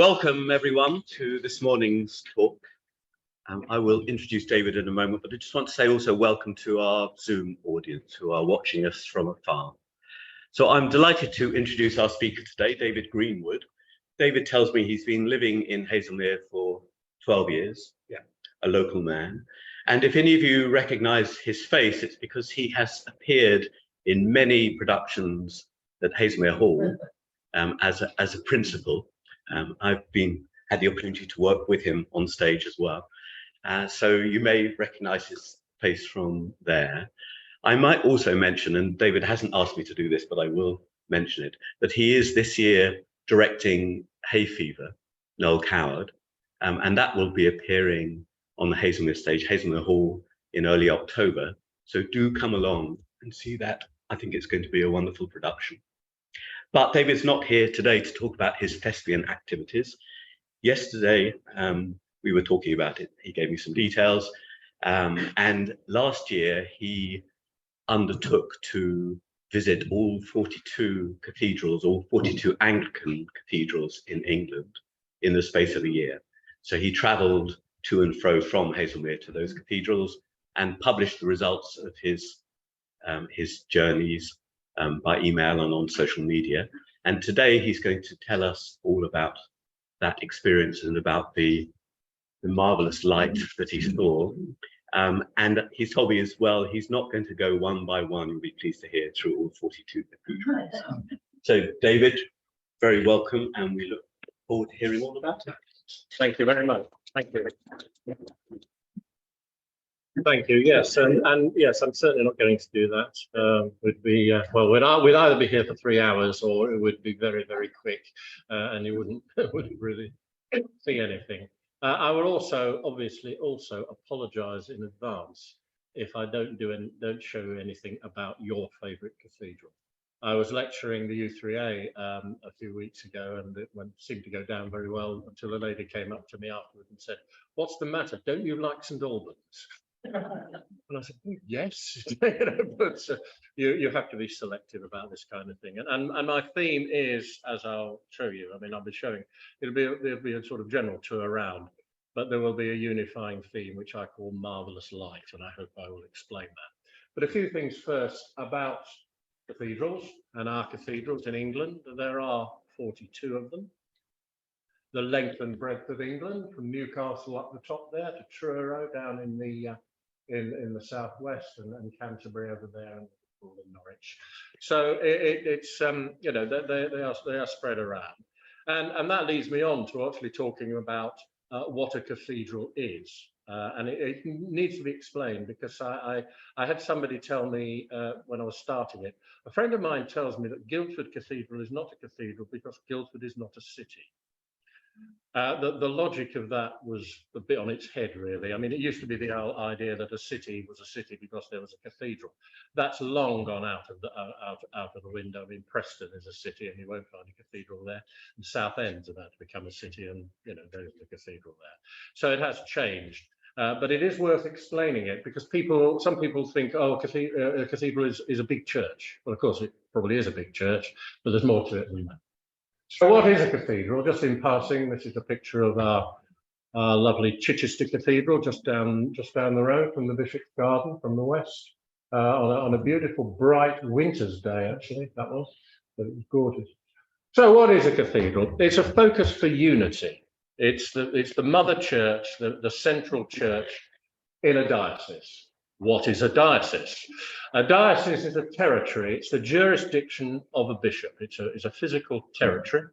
Welcome everyone to this morning's talk. I will introduce David in a moment, but I just want to say also welcome to our Zoom audience who are watching us from afar. So I'm delighted to introduce our speaker today, David Greenwood. David tells me he's been living in Haslemere for 12 years, a local man. And if any of you recognize his face, it's because he has appeared in many productions at Haslemere Hall as a principal. I've had the opportunity to work with him on stage as well. So you may recognize his face from there. I might also mention, and David hasn't asked me to do this, but I will mention it, that he is this year directing Hay Fever, Noel Coward, and that will be appearing on the Haslemere stage, Haslemere Hall, in early October. So do come along and see that. I think it's going to be a wonderful production. But David's not here today to talk about his thespian activities. Yesterday, we were talking about it. He gave me some details. And last year, he undertook to visit all 42 cathedrals, all 42 Anglican cathedrals in England in the space of a year. So he traveled to and fro from Haslemere to those cathedrals and published the results of his journeys by email and on social media. And today he's going to tell us all about that experience and about the marvellous light that he saw. And he's told me as well, he's not going to go one by one, you'll be pleased to hear, through all 42 cathedrals. So David, very welcome, and we look forward to hearing all about it. Thank you very much. Thank you. Thank you. Yes, and yes, I'm certainly not going to do that. Would be well, we'd either be here for 3 hours, or it would be very, very quick, and you wouldn't really see anything. I will obviously apologise in advance if I don't show you anything about your favourite cathedral. I was lecturing the U3A a few weeks ago, and it seemed to go down very well until a lady came up to me afterwards and said, "What's the matter? Don't you like St Albans?" And I said, yes, but you have to be selective about this kind of thing. And my theme is, as I'll show you, I mean, I'll be showing, there'll be a sort of general tour around, but there will be a unifying theme, which I call marvellous light, and I hope I will explain that. But a few things first about cathedrals and our cathedrals in England. There are 42 of them. The length and breadth of England, from Newcastle up the top there to Truro down in the southwest, and Canterbury over there, and in Norwich. So it's you know, they are spread around, and that leads me on to actually talking about what a cathedral is, and it needs to be explained, because I had somebody tell me when I was starting it. A friend of mine tells me that Guildford Cathedral is not a cathedral because Guildford is not a city. The logic of that was a bit on its head, really. I mean, it used to be the idea that a city was a city because there was a cathedral. That's long gone out of the window. I mean, Preston is a city, and you won't find a cathedral there. And Southend's about to become a city, and there's the cathedral there. So it has changed. But it is worth explaining it, because some people think, oh, a cathedral is a big church. Well, of course, it probably is a big church, but there's more to it than that. So what is a cathedral? Just in passing, this is a picture of our lovely Chichester Cathedral, just down the road from the Bishop's Garden from the west, on a beautiful, bright winter's day, actually, that was, but it was gorgeous. So what is a cathedral? It's a focus for unity. It's the mother church, the central church in a diocese. What is a diocese? A diocese is a territory. It's the jurisdiction of a bishop. It's a physical territory.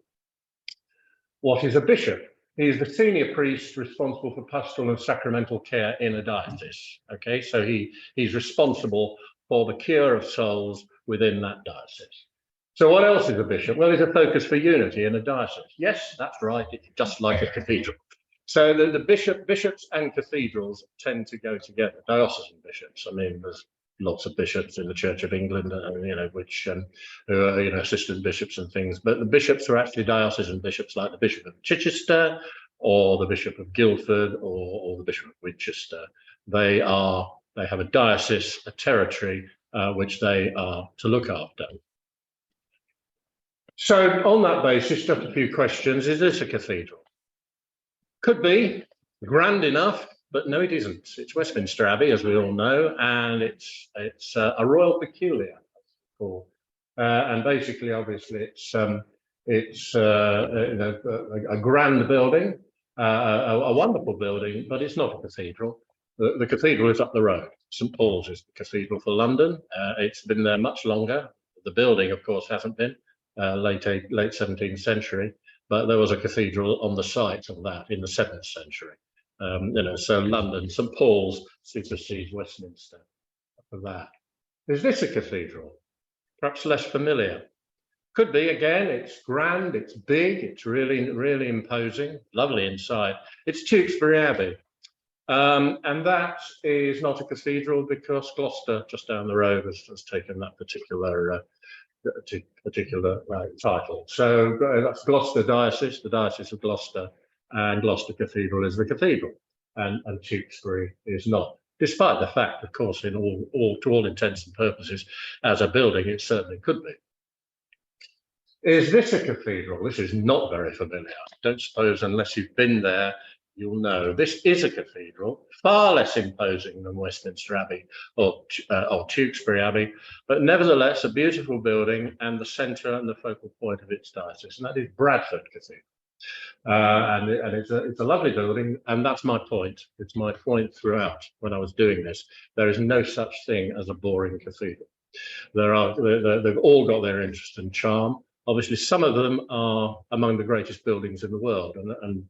What is a bishop? He is the senior priest responsible for pastoral and sacramental care in a diocese. Okay, so he's responsible for the cure of souls within that diocese. So what else is a bishop? Well, it's a focus for unity in a diocese. Yes, that's right. It's just like a cathedral. So the bishops and cathedrals tend to go together. Diocesan bishops. I mean, there's lots of bishops in the Church of England, which who are assistant bishops and things. But the bishops are actually diocesan bishops, like the Bishop of Chichester, or the Bishop of Guildford, or the Bishop of Winchester. They have a diocese, a territory, which they are to look after. So on that basis, just a few questions. Is this a cathedral? Could be grand enough, but no, it isn't. It's Westminster Abbey, as we all know, and it's a royal peculiar. And basically, obviously, it's a grand building, a wonderful building, but it's not a cathedral. The cathedral is up the road. St Paul's is the cathedral for London. It's been there much longer. The building, of course, hasn't been. Late 17th century, but there was a cathedral on the site of that in the 7th century. So London, St Paul's supersedes Westminster for that. Is this a cathedral? Perhaps less familiar. Could be, again, it's grand, it's big, it's really, really imposing, lovely inside. It's Tewkesbury Abbey. And that is not a cathedral because Gloucester, just down the road, has taken that particular title. So that's Gloucester Diocese, the Diocese of Gloucester, and Gloucester Cathedral is the cathedral, and Tewkesbury is not. Despite the fact, of course, to all intents and purposes, as a building, it certainly could be. Is this a cathedral? This is not very familiar. I don't suppose, unless you've been there, you'll know. This is a cathedral, far less imposing than Westminster Abbey or Tewkesbury Abbey, but nevertheless a beautiful building and the centre and the focal point of its diocese, and that is Bradford Cathedral. And it's a lovely building, and that's my point. It's my point throughout when I was doing this. There is no such thing as a boring cathedral. They've all got their interest and charm. Obviously, some of them are among the greatest buildings in the world, and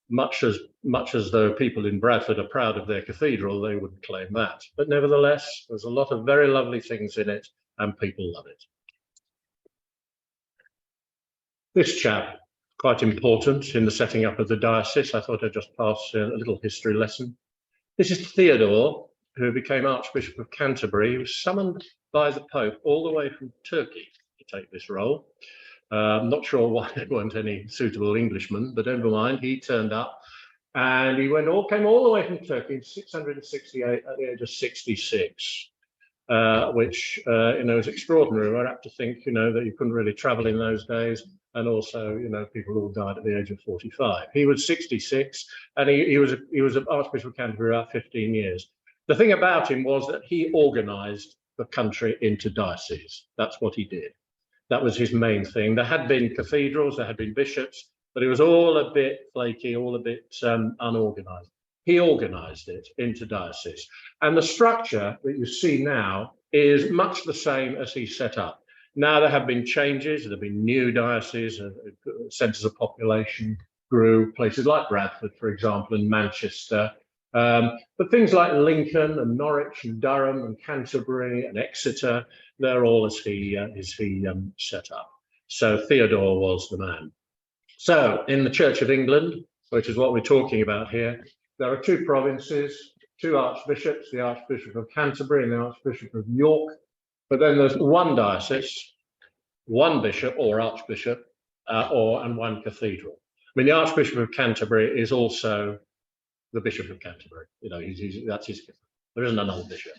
much as though people in Bradford are proud of their cathedral, they wouldn't claim that. But nevertheless, there's a lot of very lovely things in it, and people love it. This chap, quite important in the setting up of the diocese. I thought I'd just pass a little history lesson. This is Theodore, who became Archbishop of Canterbury. He was summoned by the Pope all the way from Turkey to take this role. I'm not sure why there weren't any suitable Englishmen, but never mind, he turned up and he came all the way from Turkey in 668 at the age of 66, which is extraordinary. We're apt to think, that you couldn't really travel in those days. And also, people all died at the age of 45. He was 66, and he was Archbishop of Canterbury about 15 years. The thing about him was that he organised the country into dioceses. That's what he did. That was his main thing. There had been cathedrals, there had been bishops, but it was all a bit flaky, all a bit unorganised. He organised it into dioceses. And the structure that you see now is much the same as he set up. Now there have been changes, there have been new dioceses, centres of population grew, places like Bradford, for example, and Manchester. But things like Lincoln and Norwich and Durham and Canterbury and Exeter, they're all as he set up. So Theodore was the man. So in the Church of England, which is what we're talking about here, there are two provinces, two archbishops, the Archbishop of Canterbury and the Archbishop of York. But then there's one diocese, one bishop or archbishop, and one cathedral. I mean, the Archbishop of Canterbury is also the Bishop of Canterbury. That's his. There isn't another bishop.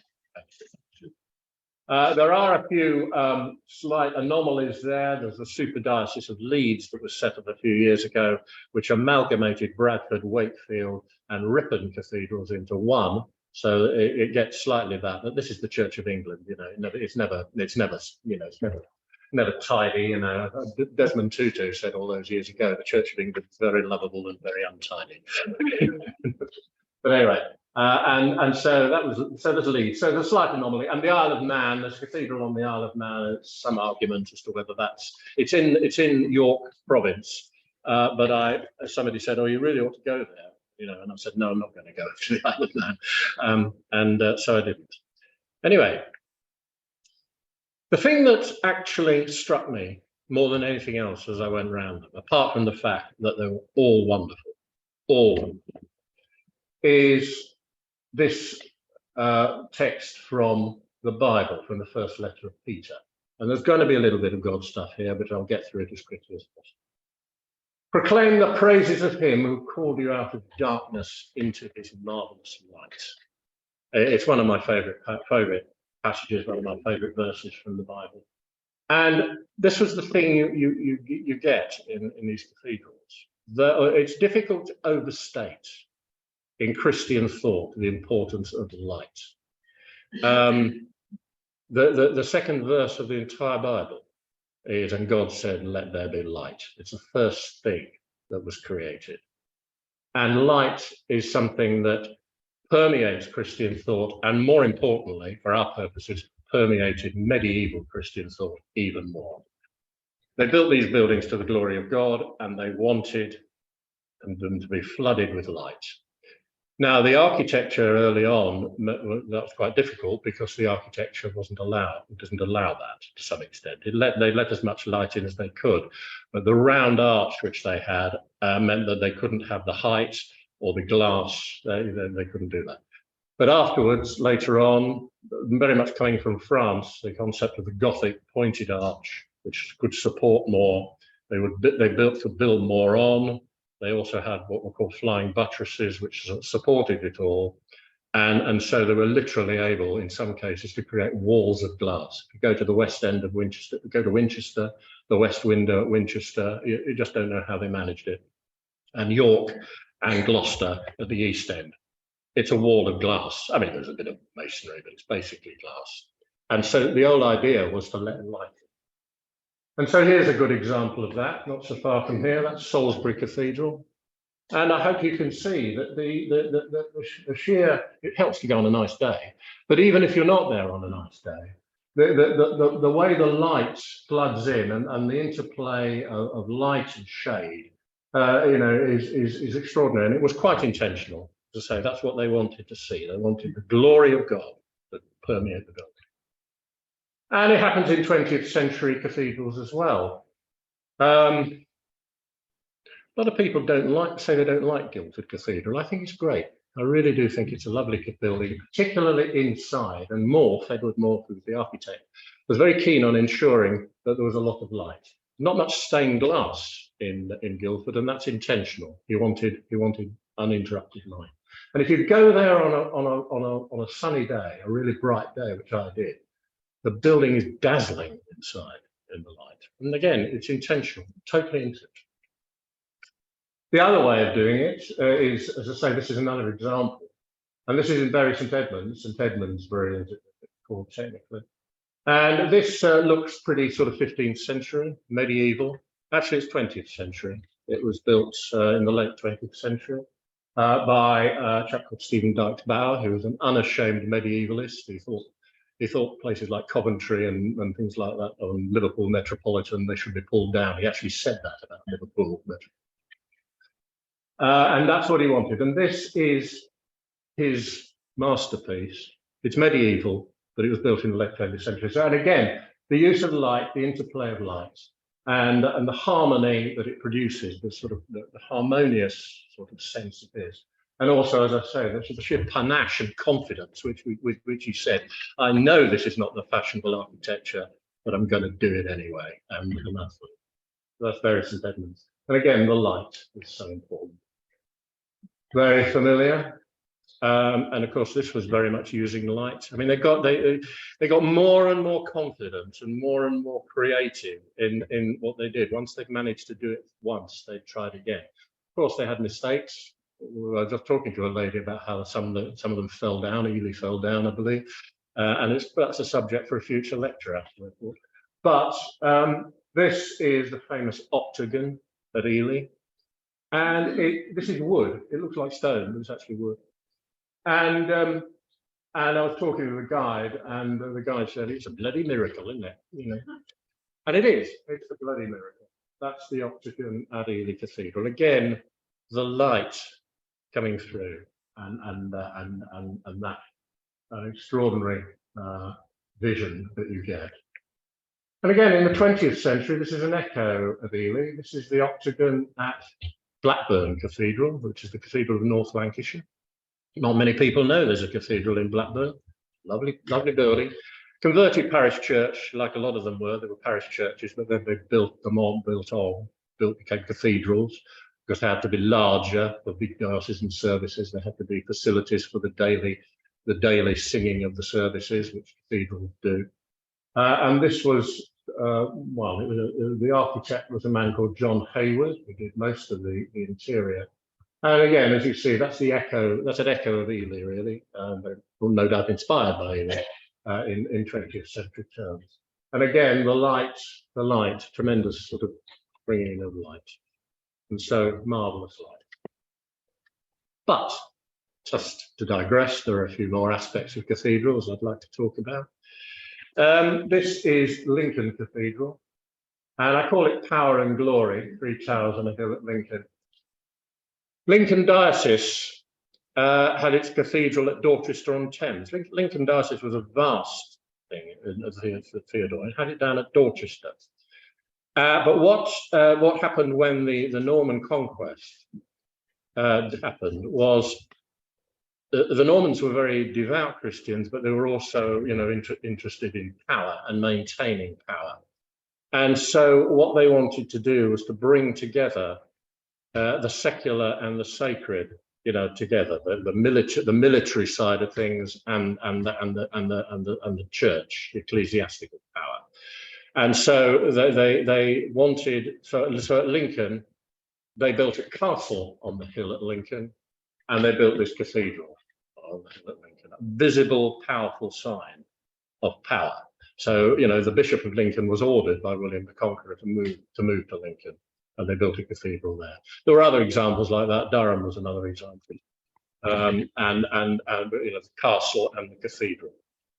There are a few slight anomalies there. There's the Superdiocese of Leeds that was set up a few years ago, which amalgamated Bradford, Wakefield, and Ripon cathedrals into one. So it gets slightly bad. But this is the Church of England. It's never tidy. Desmond Tutu said all those years ago, the Church of England is very lovable and very untidy. But anyway. So there's Leeds. So there's a slight anomaly. And the Isle of Man, there's a cathedral on the Isle of Man. There's some argument as to whether it's in York province. But somebody said, "Oh, you really ought to go there." And I said, "No, I'm not going to go to the Isle of Man." So I didn't. Anyway, the thing that actually struck me more than anything else as I went round them, apart from the fact that they were all wonderful, is this text from the Bible, from the first letter of Peter. And there's going to be a little bit of God stuff here, but I'll get through it as quickly as possible. Proclaim the praises of him who called you out of darkness into his marvellous light. It's one of my favourite passages, one of my favourite verses from the Bible. And this was the thing you get in these cathedrals. It's difficult to overstate in Christian thought the importance of light. The second verse of the entire Bible is, and God said, let there be light. It's the first thing that was created. And light is something that permeates Christian thought, and more importantly, for our purposes, permeated medieval Christian thought even more. They built these buildings to the glory of God, and they wanted them to be flooded with light. Now, the architecture early on, that was quite difficult because the architecture wasn't allowed. It doesn't allow that to some extent. They let as much light in as they could, but the round arch which they had meant that they couldn't have the height or the glass. They couldn't do that. But afterwards, later on, very much coming from France, the concept of the Gothic pointed arch, which could support more, they built to build more on. They also had what were called flying buttresses, which supported it all. And so they were literally able, in some cases, to create walls of glass. If you go to the west end of Winchester, go to Winchester, the west window at Winchester, you just don't know how they managed it. And York and Gloucester at the east end. It's a wall of glass. I mean, there's a bit of masonry, but it's basically glass. And so the whole idea was to let light in. And so here's a good example of that, not so far from here. That's Salisbury Cathedral. And I hope you can see that the sheer, it helps to go on a nice day, but even if you're not there on a nice day, the way the light floods in and the interplay of light and shade, is extraordinary. And it was quite intentional. To say that's what they wanted to see. They wanted the glory of God that permeate the building. And it happens in 20th century cathedrals as well. A lot of people say they don't like Guildford Cathedral. I think it's great. I really do think it's a lovely building, particularly inside, and Morph, Edward Morph, who was the architect, was very keen on ensuring that there was a lot of light. Not much stained glass in Guildford, and that's intentional. He wanted uninterrupted light. And if you go there on a sunny day, a really bright day, which I did, the building is dazzling inside in the light. And again, it's intentional, totally intentional. The other way of doing it is, as I say, this is another example. And this is in Bury St Edmunds, Bury, as it's called technically. And this looks pretty sort of 15th century, medieval. Actually, it's 20th century. It was built in the late 20th century. By a chap called Stephen Dykes Bauer, who was an unashamed medievalist. He thought places like Coventry and things like that, or Liverpool Metropolitan, they should be pulled down. He actually said that about Liverpool Metropolitan. And that's what he wanted. And this is his masterpiece. It's medieval, but it was built in the late 20th century. So, and again, the use of light, the interplay of light, and the harmony that it produces, the sort of the harmonious sort of sense it is. And also, as I say, the sheer panache and confidence which he said, I know this is not the fashionable architecture, but I'm going to do it anyway. And that's Bury St Edmunds. And again, the light is so important. Very familiar. And of course, this was very much using light. I mean, they got more and more confident and more creative in what they did. Once they've managed to do it once, they tried again. Of course, they had mistakes. I was just talking to a lady about how some of them fell down. Ely fell down, I believe, and that's a subject for a future lecture after. But this is the famous octagon at Ely, and this is wood. It looks like stone, but it's actually wood. And I was talking to the guide, and the guide said, it's a bloody miracle, isn't it? You know, and it is. It's a bloody miracle. That's the octagon at Ely Cathedral. Again, the light coming through, and that extraordinary vision that you get. And again, in the 20th century, this is an echo of Ely. This is the octagon at Blackburn Cathedral, which is the Cathedral of North Lancashire. Not many people know there's a cathedral in Blackburn. Lovely, lovely building. Converted parish church, like a lot of them were. They were parish churches, but then they built became cathedrals, because they had to be larger for big diocesan services. There had to be facilities for the daily singing of the services, which cathedrals do. And this was well, the architect was a man called John Hayward, who did most of the interior. And again, as you see, that's the echo. That's an echo of Ely, really, but no doubt inspired by Ely in 20th century terms. And again, the light, tremendous sort of bringing of light, and so marvellous light. But just to digress, there are a few more aspects of cathedrals I'd like to talk about. This is Lincoln Cathedral, and I call it Power and Glory, 3 towers on a hill at Lincoln. Lincoln Diocese had its cathedral at Dorchester-on-Thames. Lincoln Diocese was a vast thing, as Theodore. It had it down at Dorchester. But what happened when the Norman conquest happened was the Normans were very devout Christians, but they were also, interested in power and maintaining power. And so what they wanted to do was to bring together the secular and the sacred, together, the military side of things and the church, ecclesiastical power. And so they wanted, so at Lincoln, they built a castle on the hill at Lincoln, and they built this cathedral on the hill at Lincoln, a visible, powerful sign of power. So, the Bishop of Lincoln was ordered by William the Conqueror to move to Lincoln, and they built a cathedral there. There were other examples like that. Durham was another example, and the castle and the cathedral,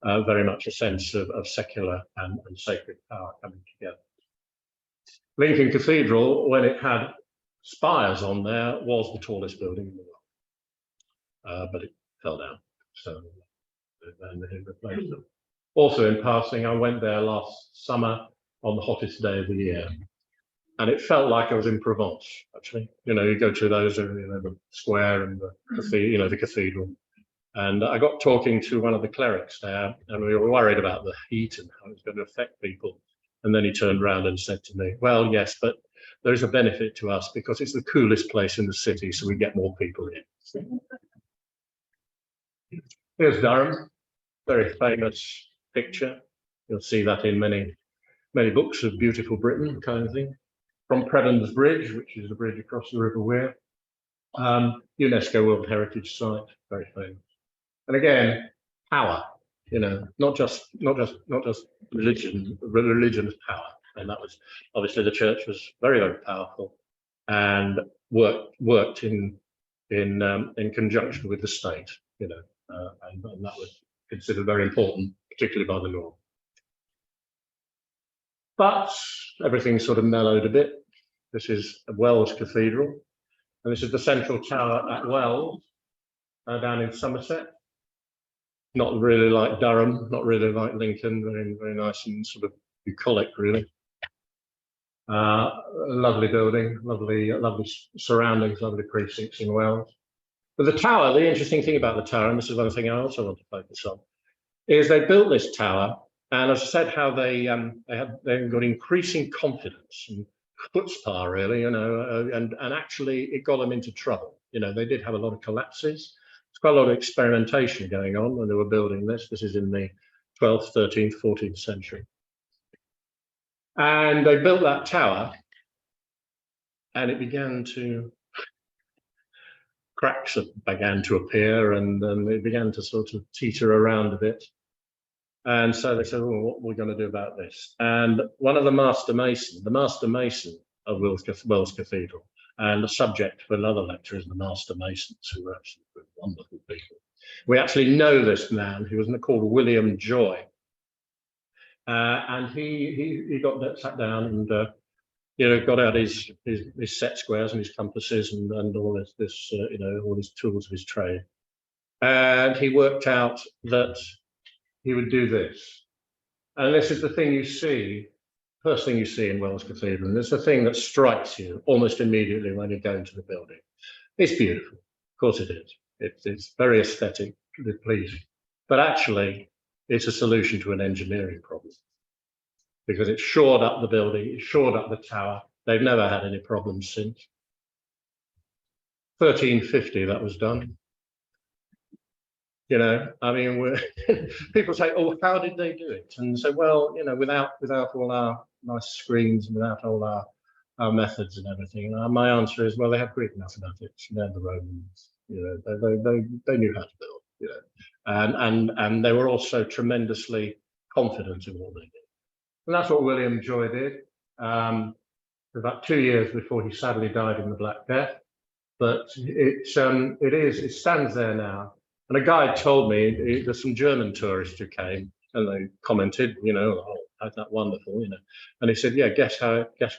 very much a sense of secular and sacred power coming together. Lincoln Cathedral, when it had spires on there, was the tallest building in the world, but it fell down, so then they replaced them. Also, in passing, I went there last summer on the hottest day of the year, and it felt like I was in Provence. Actually, you go to those, the square and the cathedral, and I got talking to one of the clerics there, and we were worried about the heat and how it was going to affect people. And then he turned around and said to me, "Well, yes, but there is a benefit to us because it's the coolest place in the city, so we get more people in." Here's Durham, very famous picture. You'll see that in many books of beautiful Britain, kind of thing. From Preben's Bridge, which is the bridge across the River Wear, UNESCO World Heritage Site, very famous. And again, power. Not just religion's power, and that was obviously the church was very, very powerful, and worked in conjunction with the state, and that was considered very important, particularly by the North. But everything sort of mellowed a bit. This is Wells Cathedral, and this is the central tower at Wells, down in Somerset. Not really like Durham, not really like Lincoln, very, very nice and sort of bucolic, really. Lovely building, lovely surroundings, lovely precincts in Wales. But the tower, the interesting thing about the tower, and this is one thing I also want to focus on, is they built this tower, and as I said, how they got increasing confidence and chutzpah, really, and actually it got them into trouble. They did have a lot of collapses. Quite a lot of experimentation going on when they were building this. This is in the 12th, 13th, 14th century. And they built that tower, and it began to, cracks began to appear, and it began to sort of teeter around a bit. And so they said, well, what are we going to do about this? And one of the master mason of Wells Cathedral, and the subject for another lecture is the master masons, who were actually wonderful people. We actually know this man, who was called William Joy, and he sat down and got out his set squares and his compasses and all this all his tools of his trade, and he worked out that he would do this. And this is the thing you see. First thing you see in Wells Cathedral, and it's the thing that strikes you almost immediately when you go into the building. It's beautiful, of course it is. It's very aesthetic, pleasing, but actually it's a solution to an engineering problem, because it shored up the building, it shored up the tower. They've never had any problems since. 1350 that was done. I mean, people say, "Oh, how did they do it?" And say, "Well, without all our nice screens without all our methods and everything? And my answer is, well, they had Greek mathematics, they're the Romans, you know, they knew how to build, you know, and they were also tremendously confident in what they did. And that's what William Joy did. About 2 years before he sadly died in the Black Death, but it stands there now. And a guide told me there's some German tourists who came and they commented, you know, oh, how's that wonderful, you know. And he said, yeah, guess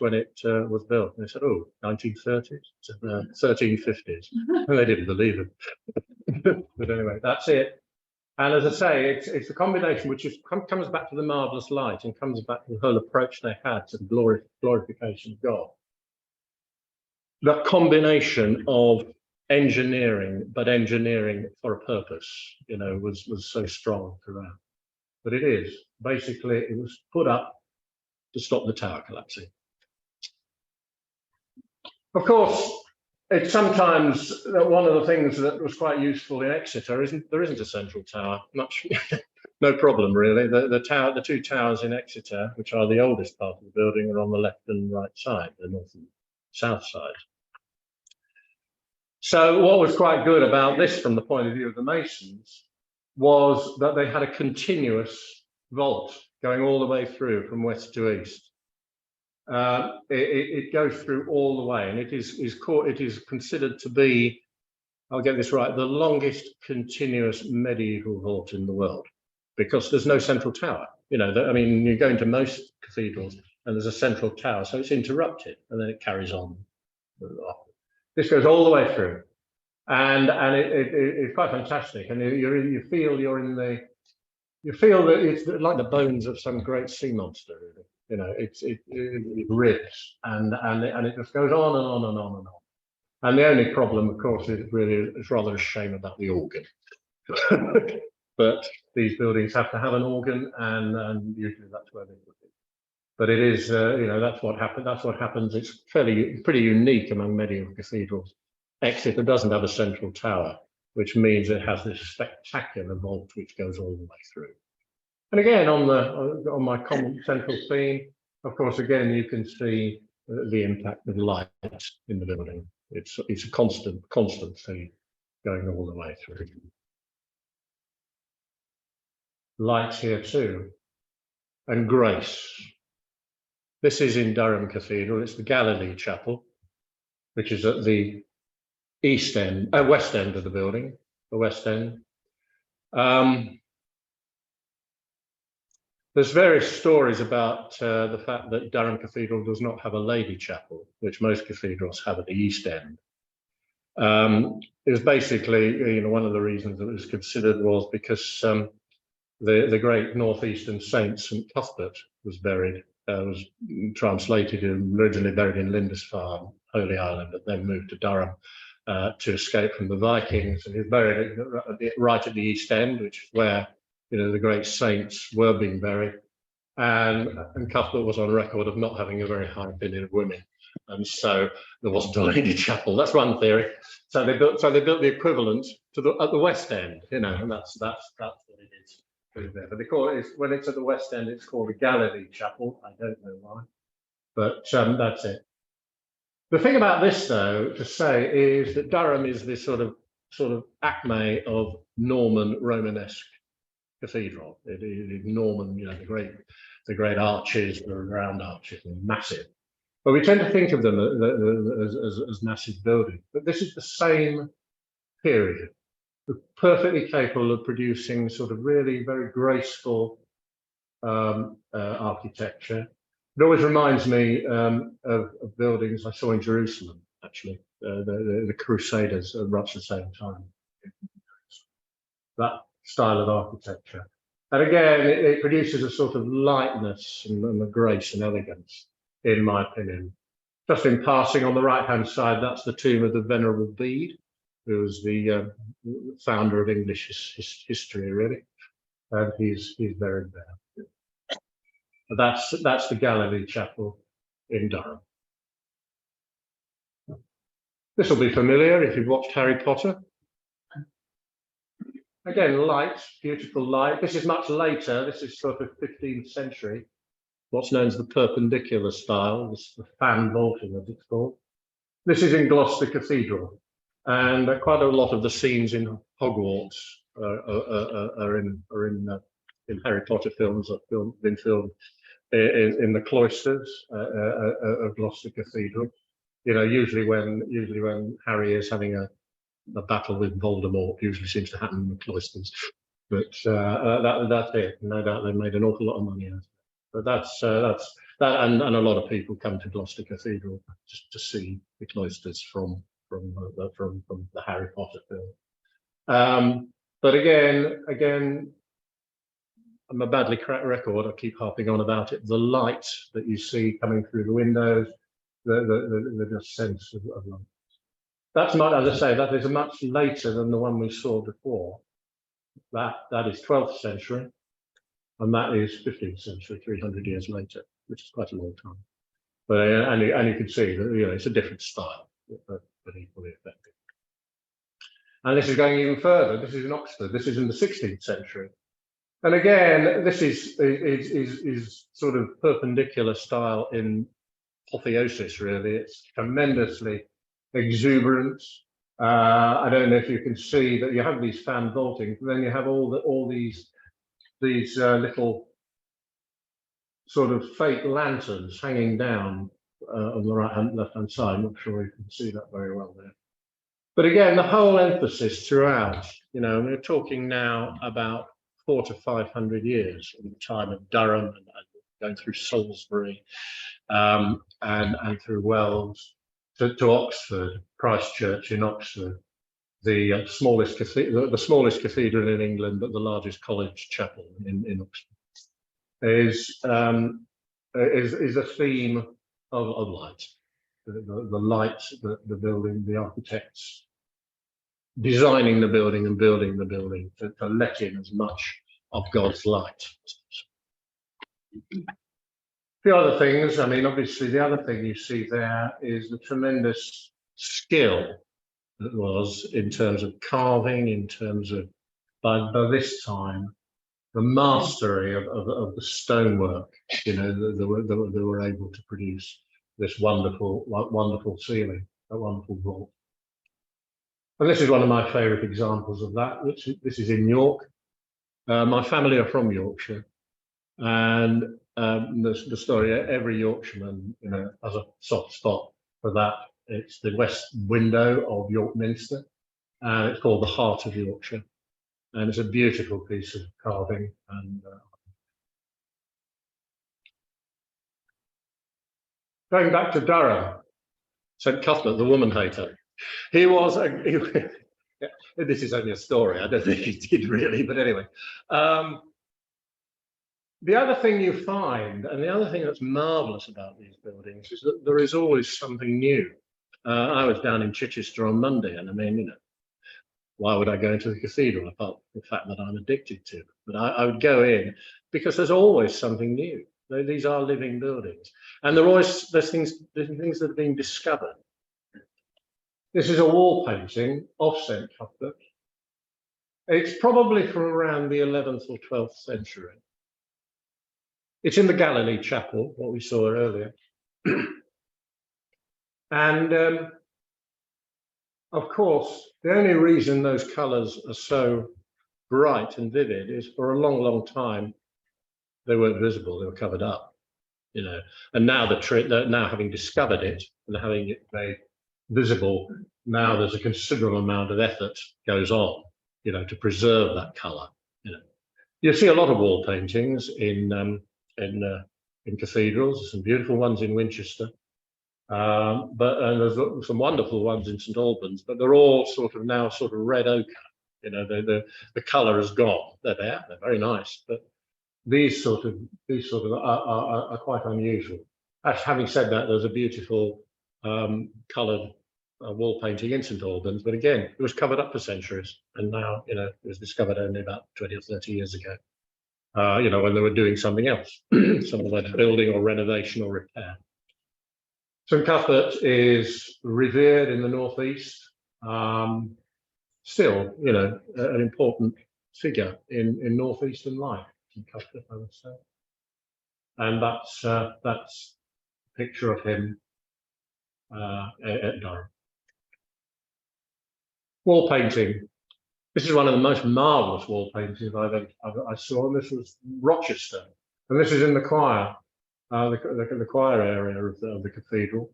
when it was built. And they said, oh, 1930s, 1350s. And they didn't believe it. But anyway, that's it. And as I say, it's a combination which comes back to the marvellous light and comes back to the whole approach they had to the glorification of God. That combination of engineering, but engineering for a purpose, you know, was so strong throughout. But it is basically, it was put up to stop the tower collapsing. Of course, it's sometimes one of the things that was quite useful in Exeter there isn't a central tower. Much, no problem really. The two towers in Exeter, which are the oldest part of the building, are on the left and right side, the north and south side. So what was quite good about this from the point of view of the masons was that they had a continuous vault going all the way through from west to east. It goes through all the way, and it is considered to be, I'll get this right, the longest continuous medieval vault in the world, because there's no central tower. You know, I mean, you go into most cathedrals and there's a central tower, so it's interrupted and then it carries on. This goes all the way through, and it's quite fantastic. And you feel that it's like the bones of some great sea monster, really. You know, it rips and it just goes on and on and on and on. And the only problem, of course, is rather a shame about the organ. But these buildings have to have an organ, and usually that's where they put it. But it is, you know, that's what happened. That's what happens. It's pretty unique among medieval cathedrals. Exeter doesn't have a central tower, which means it has this spectacular vault which goes all the way through. And again, on my common central theme, of course, again you can see the impact of light in the building. It's a constant theme going all the way through. Light here too, and grace. This is in Durham Cathedral. It's the Galilee Chapel, which is at the west end of the building, the west end. There's various stories about the fact that Durham Cathedral does not have a lady chapel, which most cathedrals have at the east end. It was basically, you know, one of the reasons that it was considered was because the great northeastern saint St. Cuthbert was buried. Was translated and originally buried in Lindisfarne, Holy Island, but then moved to Durham to escape from the Vikings. And he was buried right at the east end, which is where, you know, the great saints were being buried. And Cuthbert was on record of not having a very high opinion of women, and so there wasn't a lady chapel. That's one theory. So they built the equivalent to at the west end, you know, and that's what it is. There. But they call it, when it's at the west end, it's called the Galilee Chapel. I don't know why, but that's it. The thing about this, though, to say is that Durham is this sort of acme of Norman Romanesque cathedral. It is Norman, you know, the great arches, the round arches, and massive. But we tend to think of them as massive buildings. But this is the same period. Perfectly capable of producing sort of really very graceful architecture. It always reminds me of buildings I saw in Jerusalem, actually, the Crusaders at roughly the same time. That style of architecture. And again, it produces a sort of lightness and a grace and elegance, in my opinion. Just in passing, on the right-hand side, that's the tomb of the Venerable Bede, who was the founder of English history, really, and he's buried there. That's the Galilee Chapel in Durham. This will be familiar if you've watched Harry Potter. Again, light, beautiful light. This is much later. This is sort of 15th century, what's known as the perpendicular style, this is the fan vaulting as it's called. This is in Gloucester Cathedral, and quite a lot of the scenes in Hogwarts are in Harry Potter films, been filmed in the cloisters of Gloucester Cathedral. You know, usually when Harry is having a battle with Voldemort, usually seems to happen in the cloisters. But that's it. No doubt they made an awful lot of money out of it. But that's that, and a lot of people come to Gloucester Cathedral just to see the cloisters from the Harry Potter film. But again, I'm a badly cracked record. I keep harping on about it. The light that you see coming through the windows, the sense of light. That's not, as I say, that is much later than the one we saw before. That is 12th century, and that is 15th century, 300 years later, which is quite a long time. But and you can see that, you know, it's a different style, but equally effective. And this is going even further. This is in Oxford. This is in the 16th century. And again, this is sort of perpendicular style in apotheosis, really. It's tremendously exuberant. I don't know if you can see that you have these fan vaultings, but then you have all these little sort of fake lanterns hanging down on the left-hand side. I'm not sure you can see that very well there. But again, the whole emphasis throughout, you know, we're talking now about 400 to 500 years in the time of Durham and going through Salisbury and through Wells to Oxford, Christchurch in Oxford, the smallest cathedral in England, but the largest college chapel in Oxford, is a theme of light. The light, the building, the architects designing the building and building the building to let in as much of God's light. The other things, I mean, obviously the other thing you see there is the tremendous skill that was in terms of carving, in terms of, by this time, the mastery of the stonework, you know, they were able to produce this wonderful ceiling, a wonderful vault. And this is one of my favourite examples of that. This is in York. My family are from Yorkshire, and the story, every Yorkshireman, you know, has a soft spot for that. It's the west window of York Minster, and it's called the Heart of Yorkshire, and it's a beautiful piece of carving. And going back to Durham, St Cuthbert, the woman hater, he was this is only a story, I don't think he did really, but anyway. The other thing you find, and the other thing that's marvellous about these buildings, is that there is always something new. I was down in Chichester on Monday, and I mean, you know, why would I go into the cathedral apart from the fact that I'm addicted to it? But I would go in because there's always something new. These are living buildings, and there's things that are being discovered. This is a wall painting of St Cuthbert. It's probably from around the 11th or 12th century. It's in the Galilee Chapel, what we saw earlier. And of course, the only reason those colours are so bright and vivid is for a long, long time, they weren't visible, they were covered up, you know. And now now having discovered it and having it made visible, now there's a considerable amount of effort goes on, you know, to preserve that colour. You know, you see a lot of wall paintings in cathedrals, some beautiful ones in Winchester, but there's some wonderful ones in St Albans, but they're all sort of red ochre. You know, the colour is gone. They're there, they're very nice, but these sort of are quite unusual. Actually, having said that, there's a beautiful coloured wall painting in St Albans, but again, it was covered up for centuries, and now, you know, it was discovered only about 20 or 30 years ago. You know, when they were doing something else, something like building or renovation or repair. St Cuthbert is revered in the northeast. Still, you know, an important figure in northeastern life. St Cuthbert, I would say. and that's a picture of him at Durham. Wall painting. This is one of the most marvellous wall paintings I saw, and this was Rochester, and this is in the choir, the choir area of the cathedral,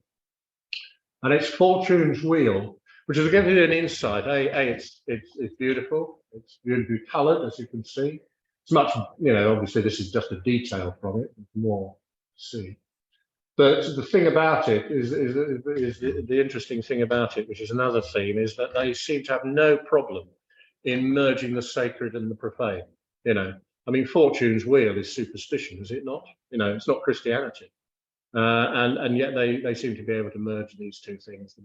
and it's Fortune's Wheel, which is to give you an insight. It's beautiful. It's beautifully coloured, as you can see. It's much, obviously this is just a detail from it. There's more to see. But the thing about it is the interesting thing about it, which is another theme, is that they seem to have no problem in merging the sacred and the profane. I mean, Fortune's Wheel is superstition, is it not? It's not Christianity. And yet they seem to be able to merge these two things. The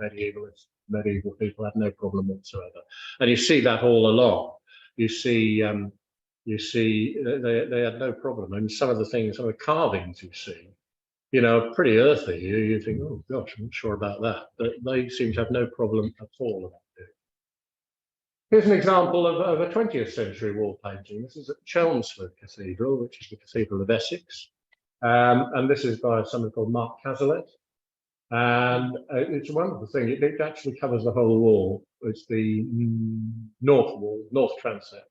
medieval people had no problem whatsoever, and you see that all along. You see they had no problem, and some of the carvings you see, pretty earthy. You think, oh gosh, I'm not sure about that, but they seem to have no problem at all about it. Here's an example of a 20th century wall painting. This is at Chelmsford Cathedral, which is the Cathedral of Essex. And this is by someone called Mark Cazelet. And it's a wonderful thing. It actually covers the whole wall. It's the north wall, north transept.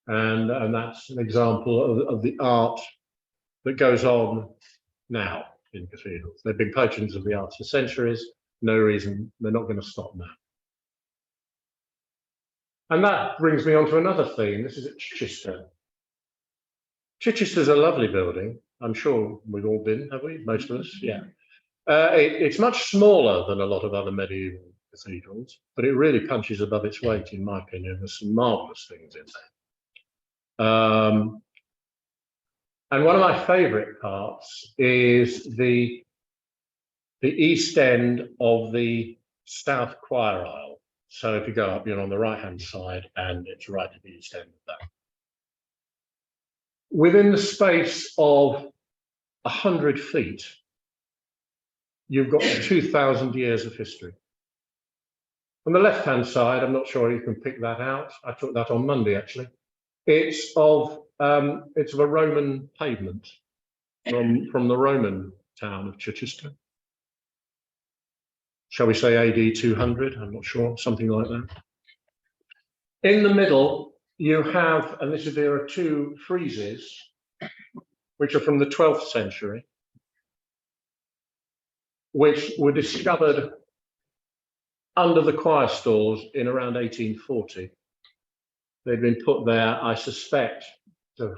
And that's an example of the art that goes on now in cathedrals. They've been patrons of the arts for centuries. No reason they're not going to stop now. And that brings me on to another theme. This is at Chichester. Chichester's a lovely building. I'm sure we've all been, have we? Most of us, yeah. It's much smaller than a lot of other medieval cathedrals, but it really punches above its weight, in my opinion. There's some marvellous things in there. And one of my favourite parts is the east end of the south choir aisle. So if you go up, you're on the right-hand side, and it's right at the east end of that. Within the space of 100 feet, you've got 2,000 years of history. On the left-hand side, I'm not sure you can pick that out. I took that on Monday, actually. It's of a Roman pavement from the Roman town of Chichester. Shall we say AD 200? I'm not sure, something like that. In the middle, you have, and there are two friezes, which are from the 12th century, which were discovered under the choir stalls in around 1840. They'd been put there, I suspect, to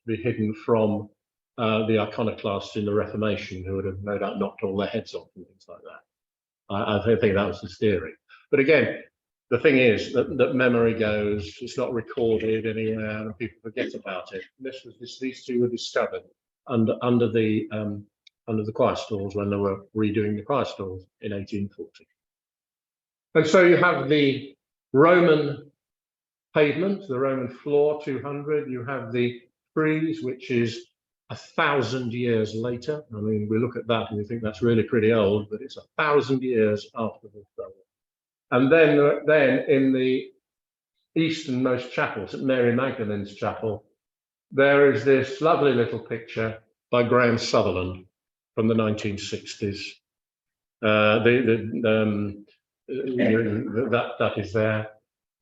be hidden from the iconoclasts in the Reformation, who would have no doubt knocked all their heads off and things like that. I think that was the theory. But again, the thing is that memory goes, it's not recorded anywhere, and people forget about it. These two were discovered under the choir stalls when they were redoing the choir stalls in 1840. And so you have the Roman pavement, the Roman floor, 200. You have the frieze, which is 1,000 years later. I mean, we look at that and we think that's really pretty old, but it's 1,000 years after the flood. And then in the easternmost chapel, St. Mary Magdalene's chapel, there is this lovely little picture by Graham Sutherland from the 1960s. That is there.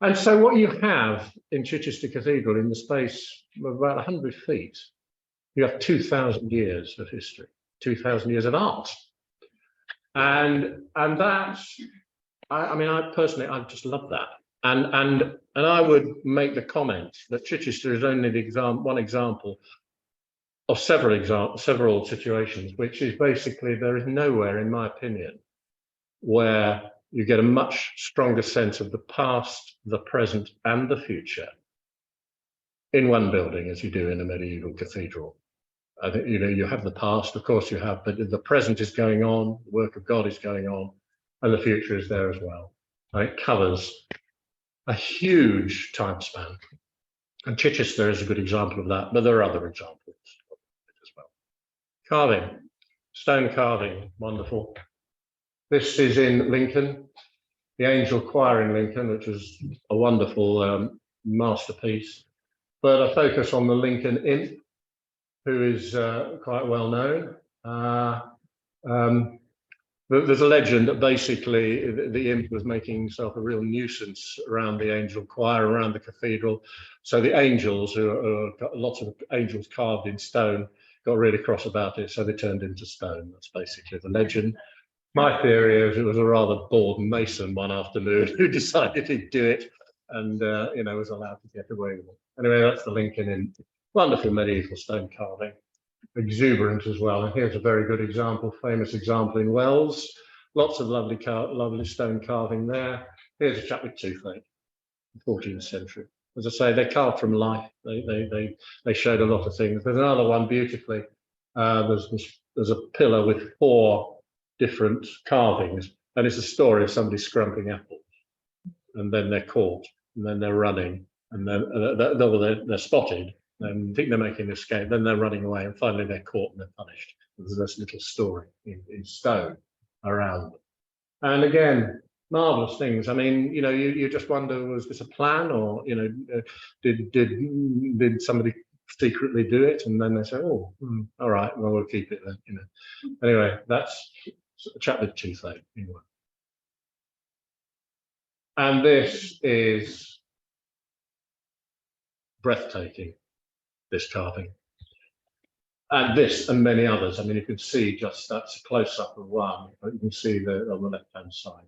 And so what you have in Chichester Cathedral, in the space of about 100 feet, you have 2,000 years of history, 2,000 years of art. And that's, I personally just love that. And I would make the comment that Chichester is only one example of several situations, which is basically there is nowhere, in my opinion, where you get a much stronger sense of the past, the present, and the future in one building as you do in a medieval cathedral. I think, you have the past, of course you have, but the present is going on, the work of God is going on, and the future is there as well. And it covers a huge time span. And Chichester is a good example of that, but there are other examples as well. Carving, stone carving, wonderful. This is in Lincoln, the Angel Choir in Lincoln, which is a wonderful masterpiece. But I focus on the Lincoln Imp. who is quite well known. There's a legend that basically the imp was making himself a real nuisance around the angel choir, around the cathedral. So the angels, who got lots of angels carved in stone, got really cross about it, so they turned into stone. That's basically the legend. My theory is it was a rather bored mason one afternoon who decided he'd do it, and was allowed to get away with it. Anyway, that's the Lincoln in wonderful medieval stone carving, exuberant as well. And here's a very good example, famous example in Wells. Lots of lovely stone carving there. Here's a chap with toothache, 14th century. As I say, they carved from life. They showed a lot of things. There's another one beautifully. There's a pillar with 4 different carvings, and it's a story of somebody scrumping apples, and then they're caught, and then they're running, and then they're spotted, and think they're making an escape, then they're running away, and finally they're caught and they're punished. There's this little story in stone around them. And again, marvelous things. I mean, you just wonder, was this a plan, or did somebody secretly do it? And then they say, oh, all right, well, we'll keep it then. Anyway, that's a chap with toothache. Anyway. And this is breathtaking, this carving. And this and many others. I mean, you can see that's a close-up of one, but you can see on the left-hand side.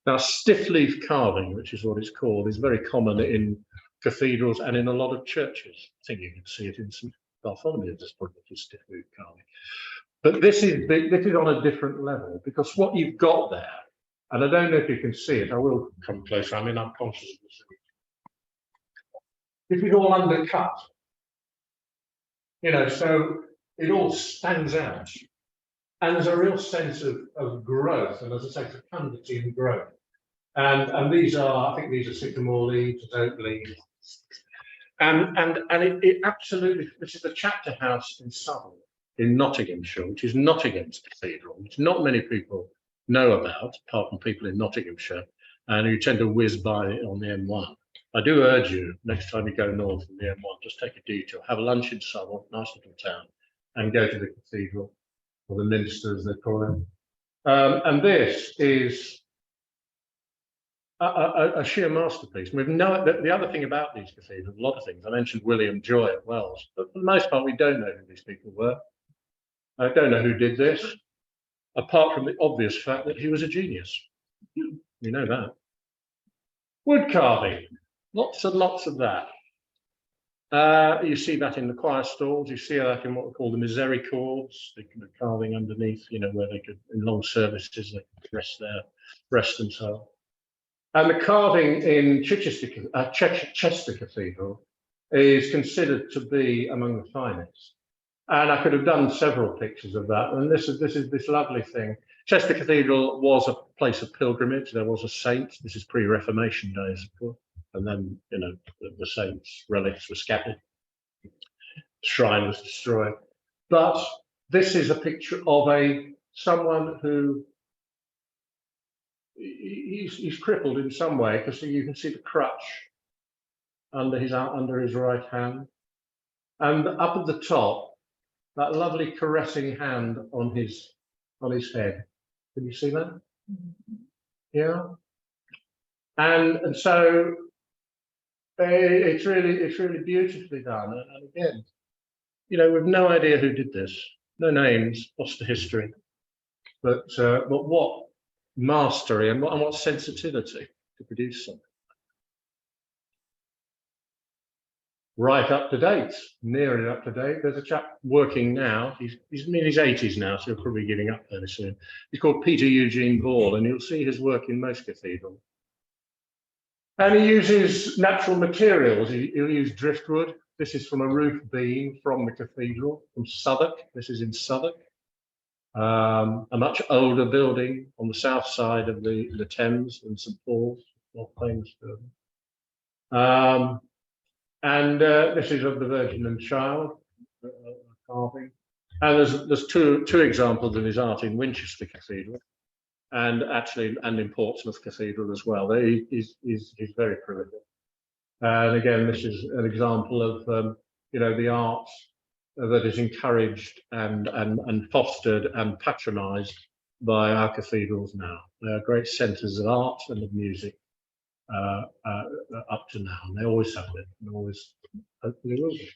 Now, stiff leaf carving, which is what it's called, is very common in cathedrals and in a lot of churches. I think you can see it in St. Bartholomew, just probably stiff leaf carving. But this is on a different level, because what you've got there, and I don't know if you can see it, I will come closer, I mean, I'm conscious of this. This is all undercut. So it all stands out. And there's a real sense of growth, and as I say, fecundity and growth. And these are, I think these are sycamore leaves, oak leaves. And it absolutely, this is the chapter house in Southwark, in Nottinghamshire, which is Nottingham's cathedral, which not many people know about, apart from people in Nottinghamshire, and who tend to whiz by it on the M1. I do urge you, next time you go north on the M1, just take a detour, have a lunch in Southwark, nice little town, and go to the cathedral, or the minster as they call it. And this is a sheer masterpiece. The other thing about these cathedrals, a lot of things, I mentioned William Joy at Wells, but for the most part, we don't know who these people were. I don't know who did this, apart from the obvious fact that he was a genius. We know that. Wood carving, lots and lots of that. You see that in the choir stalls. You see that in what we call the misericords, the carving underneath, where they could, in long services, they could rest and so on. And the carving in Chester Cathedral is considered to be among the finest. And I could have done several pictures of that. And this is this lovely thing. Chester Cathedral was a place of pilgrimage. There was a saint. This is pre-Reformation days, of course. And then, the saints' relics were scattered. The shrine was destroyed. But this is a picture of someone who he's crippled in some way, because you can see the crutch under his right hand, and up at the top, that lovely caressing hand on his head. Can you see that? Yeah. And so it's really beautifully done. And again, we've no idea who did this, no names, lost to history, but what mastery and what sensitivity to produce something. Right up to date, nearly up to date. There's a chap working now. He's in his 80s now, so he'll probably be giving up fairly soon. He's called Peter Eugene Ball, and you'll see his work in most cathedrals. And he uses natural materials. He'll use driftwood. This is from a roof beam from the cathedral, from Southwark. This is in Southwark. A much older building on the south side of the Thames than St Paul's, more famous building. And this is of the Virgin and Child carving. And there's two examples of his art in Winchester Cathedral, and in Portsmouth Cathedral as well. He's very prolific. And again, this is an example of the arts that is encouraged and fostered and patronised by our cathedrals now. They are great centres of art and of music up to now, and they always have been, and always hopefully will be.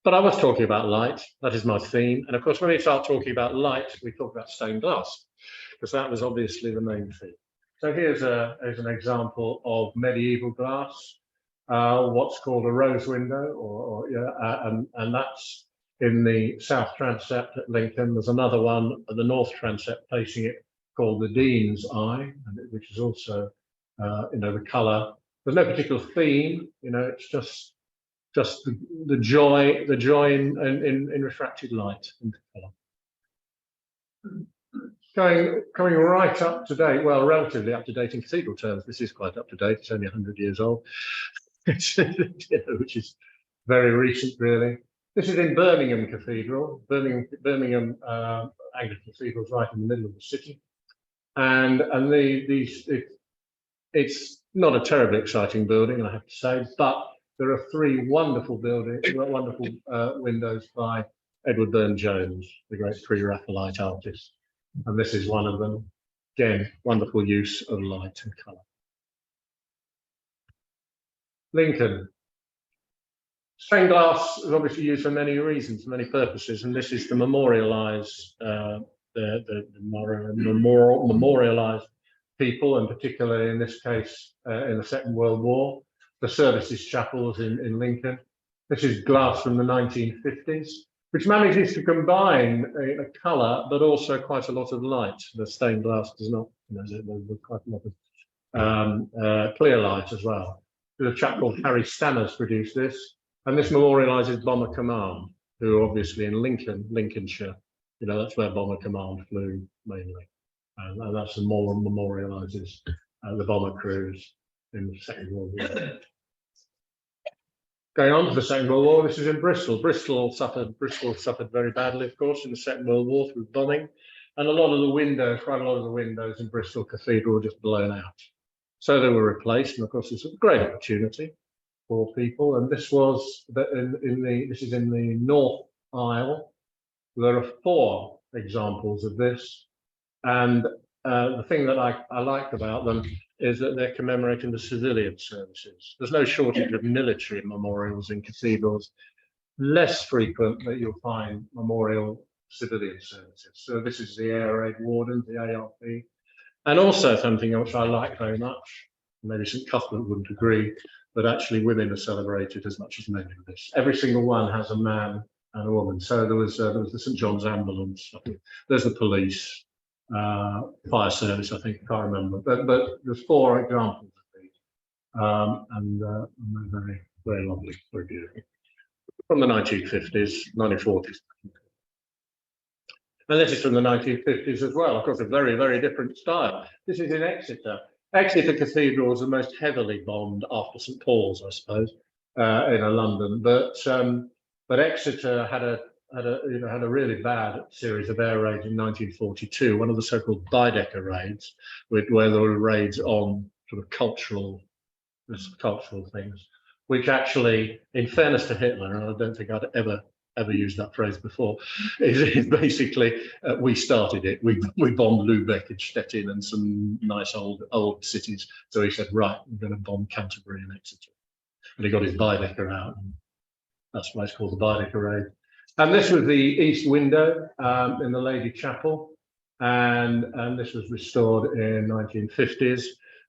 But I was talking about light. That is my theme. And of course, when we start talking about light, we talk about stained glass, because that was obviously the main theme. So here's an example of medieval glass, what's called a rose window, and that's in the south transept at Lincoln. There's another one at the north transept facing it called the Dean's Eye, which is also, the colour. There's no particular theme, it's just the joy in refracted light and colour. Coming right up to date, well, relatively up to date in cathedral terms. This is quite up to date. It's only 100 years old, which is very recent, really. This is in Birmingham Cathedral. Birmingham Anglican Cathedral is right in the middle of the city, and it's not a terribly exciting building, I have to say, but there are three wonderful windows by Edward Burne-Jones, the great pre-Raphaelite artist, and this is one of them. Again, wonderful use of light and colour. Lincoln. Stained glass is obviously used for many reasons, many purposes, and this is to memorialise memorialise people, and particularly in this case in the Second World War, the services chapels in Lincoln. This is glass from the 1950s, which manages to combine a colour but also quite a lot of light. The stained glass does not. There's quite a lot of clear light as well. There's a chap called Harry Stanners produced this. And this memorialises Bomber Command, who obviously in Lincolnshire, that's where Bomber Command flew mainly. And that's more memorialises the bomber crews in the Second World War. Going on to the Second World War, this is in Bristol. Bristol suffered very badly, of course, in the Second World War through bombing. And quite a lot of the windows in Bristol Cathedral were just blown out. So they were replaced, and of course it's a great opportunity for people, and this is in the North Aisle. There are 4 examples of this, and the thing that I liked about them is that they're commemorating the civilian services. There's no shortage of military memorials in cathedrals. Less frequent that you'll find memorial civilian services. So this is the Air Raid Wardens, the ARP, and also something which I like very much. Maybe St Cuthbert wouldn't agree, but actually women are celebrated as much as men in this. Every single one has a man and a woman. So there was the St John's ambulance, I think. There's the police, fire service, I think, I can't remember. But there's 4 examples of these, and they're very, very lovely, very beautiful. From the 1950s, 1940s. And this is from the 1950s as well. Of course, a very, very different style. This is in Exeter. Exeter Cathedral was the most heavily bombed after St Paul's, I suppose, in London. But Exeter had a really bad series of air raids in 1942. One of the so-called Baedeker raids, where there were raids on sort of cultural things, which actually, in fairness to Hitler, and I don't think I'd ever used that phrase before, is basically we started it. We bombed Lubeck and Stettin and some nice old cities. So he said, right, we're going to bomb Canterbury and Exeter. And he got his Baedeker out. And that's why it's called the Baedeker raid. And this was the east window in the Lady Chapel. And this was restored in 1950s.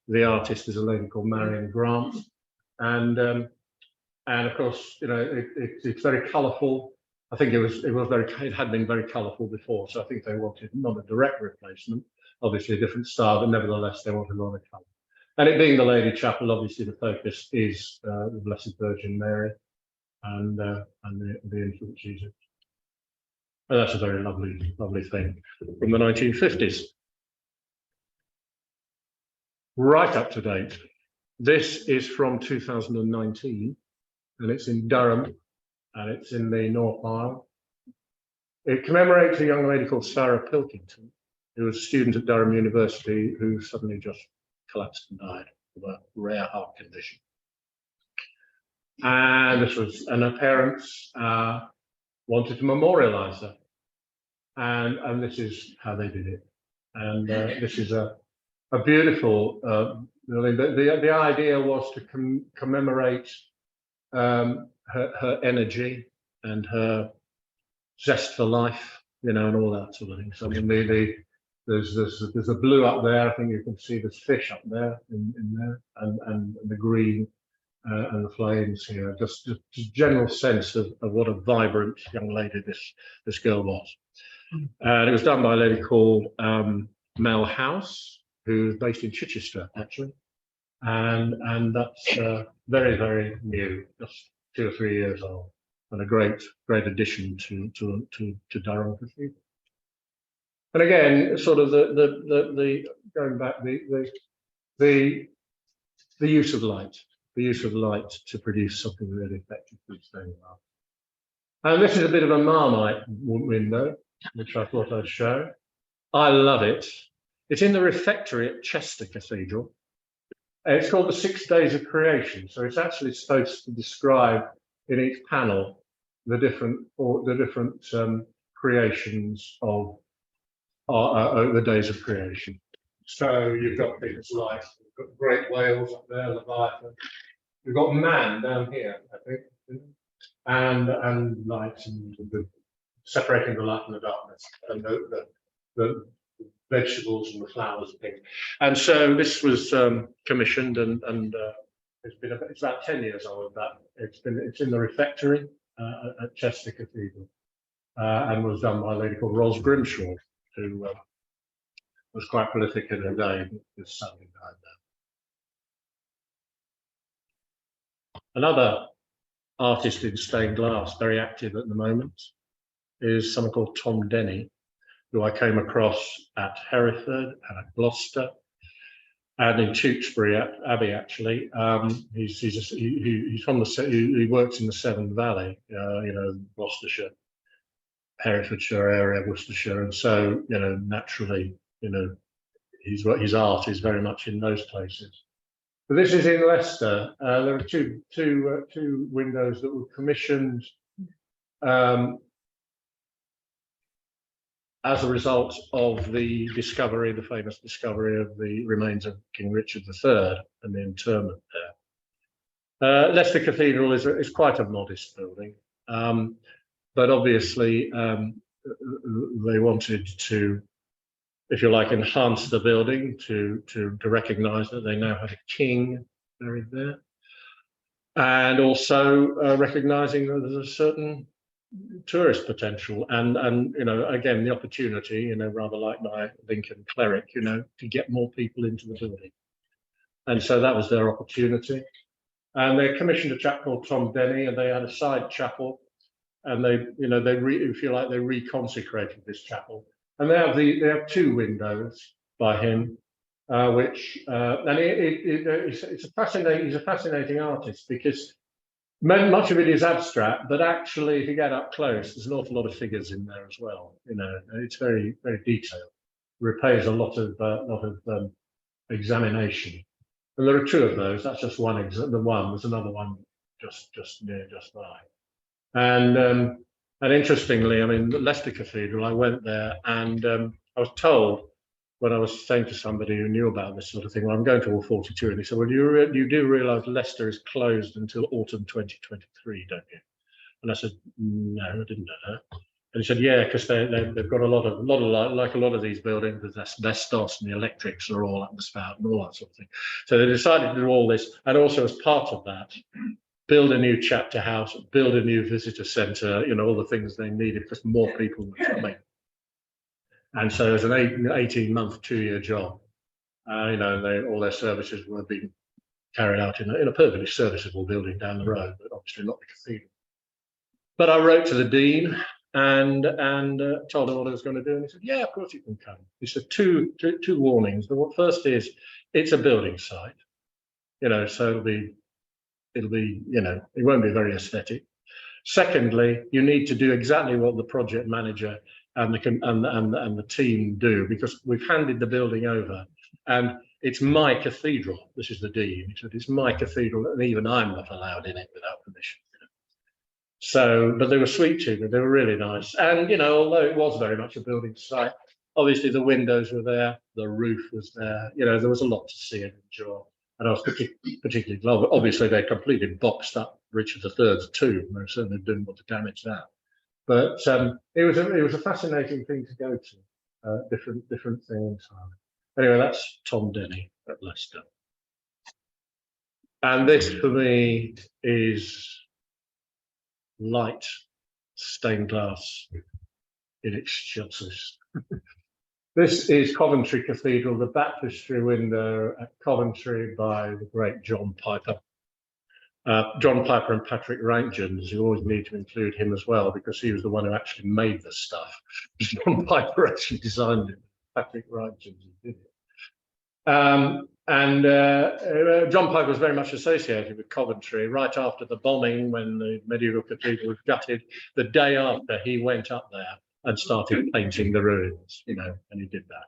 The artist is a lady called Marion Grant. And of course, it's very colourful. I think it had been very colourful before, so I think they wanted not a direct replacement, obviously a different style, but nevertheless they wanted a lot of colour. And it being the Lady Chapel, obviously the focus is the Blessed Virgin Mary and the infant Jesus. And that's a very lovely, lovely thing from the 1950s. Right up to date. This is from 2019, and it's in Durham. And it's in the North Aisle. It commemorates a young lady called Sarah Pilkington, who was a student at Durham University who suddenly just collapsed and died of a rare heart condition. and her parents wanted to memorialize her, and this is how they did it. And this is a beautiful building. The idea was to commemorate her energy and her zest for life, and all that sort of thing. So I mean, there's a blue up there. I think you can see there's fish up there in there, and the green and the flames here. Just a general sense of what a vibrant young lady this girl was. And it was done by a lady called Mel House, who's based in Chichester actually, and that's very, very new, just 2 or 3 years old, and a great addition to Durham Cathedral. And again, sort of the going back, the use of light, to produce something really effective with stained glass. And this is a bit of a Marmite window, which I thought I'd show. I love it. It's in the refectory at Chester Cathedral. It's called the 6 Days of Creation. So it's actually supposed to describe in each panel the different creations of the days of creation. So you've got things like great whales up there, Leviathan. You've got man down here, I think, and light, and separating the light and the darkness, and the vegetables and the flowers and things. And so this was commissioned, and it's about 10 years old. It's in the refectory at Chester Cathedral, and was done by a lady called Ros Grimshaw, who was quite prolific in her day. There's something behind that. Another artist in stained glass, very active at the moment, is someone called Tom Denny, who I came across at Hereford and at Gloucester and in Tewkesbury Abbey. Actually, he's from he works in the Severn Valley, Gloucestershire, Herefordshire area, Worcestershire, and so naturally, his art is very much in those places. But this is in Leicester. There are two windows that were commissioned as a result of the famous discovery of the remains of King Richard III and the interment there. Leicester Cathedral is quite a modest building, but obviously they wanted to, if you like, enhance the building to recognise that they now had a king buried there, and also recognising that there's a certain tourist potential and again the opportunity, rather like my Lincoln cleric, to get more people into the building. And so that was their opportunity. And they commissioned a chap called Tom Denny, and they had a side chapel, and they reconsecrated this chapel. And they have 2 windows by him, which and he's a fascinating artist, because much of it is abstract, but actually, if you get up close, there's an awful lot of figures in there as well. It's very, very detailed. It repays a lot of examination. And there are 2 of those. That's just one. There's another one just by. And interestingly, I mean, Leicester Cathedral, I went there, and I was told, when I was saying to somebody who knew about this sort of thing, well, I'm going to all 42, and he said, well, you do realise Leicester is closed until autumn 2023, don't you? And I said, no, I didn't know that. And he said, yeah, because they've got a lot of these buildings, there's asbestos, and the electrics are all up the spout and all that sort of thing. So they decided to do all this, and also as part of that, build a new chapter house, build a new visitor centre, all the things they needed, because more people were coming. And so it was an 18-month, 2-year job. All their services were being carried out in a perfectly serviceable building down the road, but obviously not the cathedral. But I wrote to the dean and told him what I was going to do, and he said, "Yeah, of course you can come." He said two warnings. The first is it's a building site, so it'll be, it won't be very aesthetic. Secondly, you need to do exactly what the project manager and the team do, because we've handed the building over, and it's my cathedral. This is the dean. He said, it's my cathedral, and even I'm not allowed in it without permission. So, but they were sweet to me. They were really nice. And, you know, although it was very much a building site, obviously the windows were there, the roof was there, you know, there was a lot to see and enjoy. And I was particularly glad. Obviously, they completely boxed up Richard III's tomb. They certainly didn't want to damage that. But it was a fascinating thing to go to, different things. Anyway, that's Tom Denny at Leicester. And this for me is light stained glass in its choicest. This is Coventry Cathedral, the baptistry window at Coventry by the great John Piper. John Piper and Patrick Rankgens, you always need to include him as well, because he was the one who actually made the stuff. John Piper actually designed it. Patrick Rankgens did it. John Piper was very much associated with Coventry. Right after the bombing, when the medieval cathedral was gutted, the day after he went up there and started painting the ruins, you know, and he did that.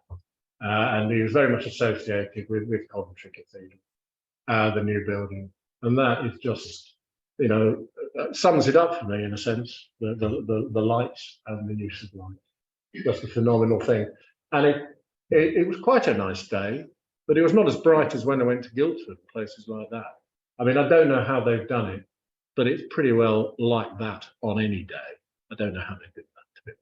And he was very much associated with Coventry Cathedral, the new building. And that is just, you know, sums it up for me in a sense, the lights and the use of light. Just a phenomenal thing. And it was quite a nice day, but it was not as bright as when I went to Guildford, places like that. I mean, I don't know how they've done it, but it's pretty well like that on any day. I don't know how they did that to it.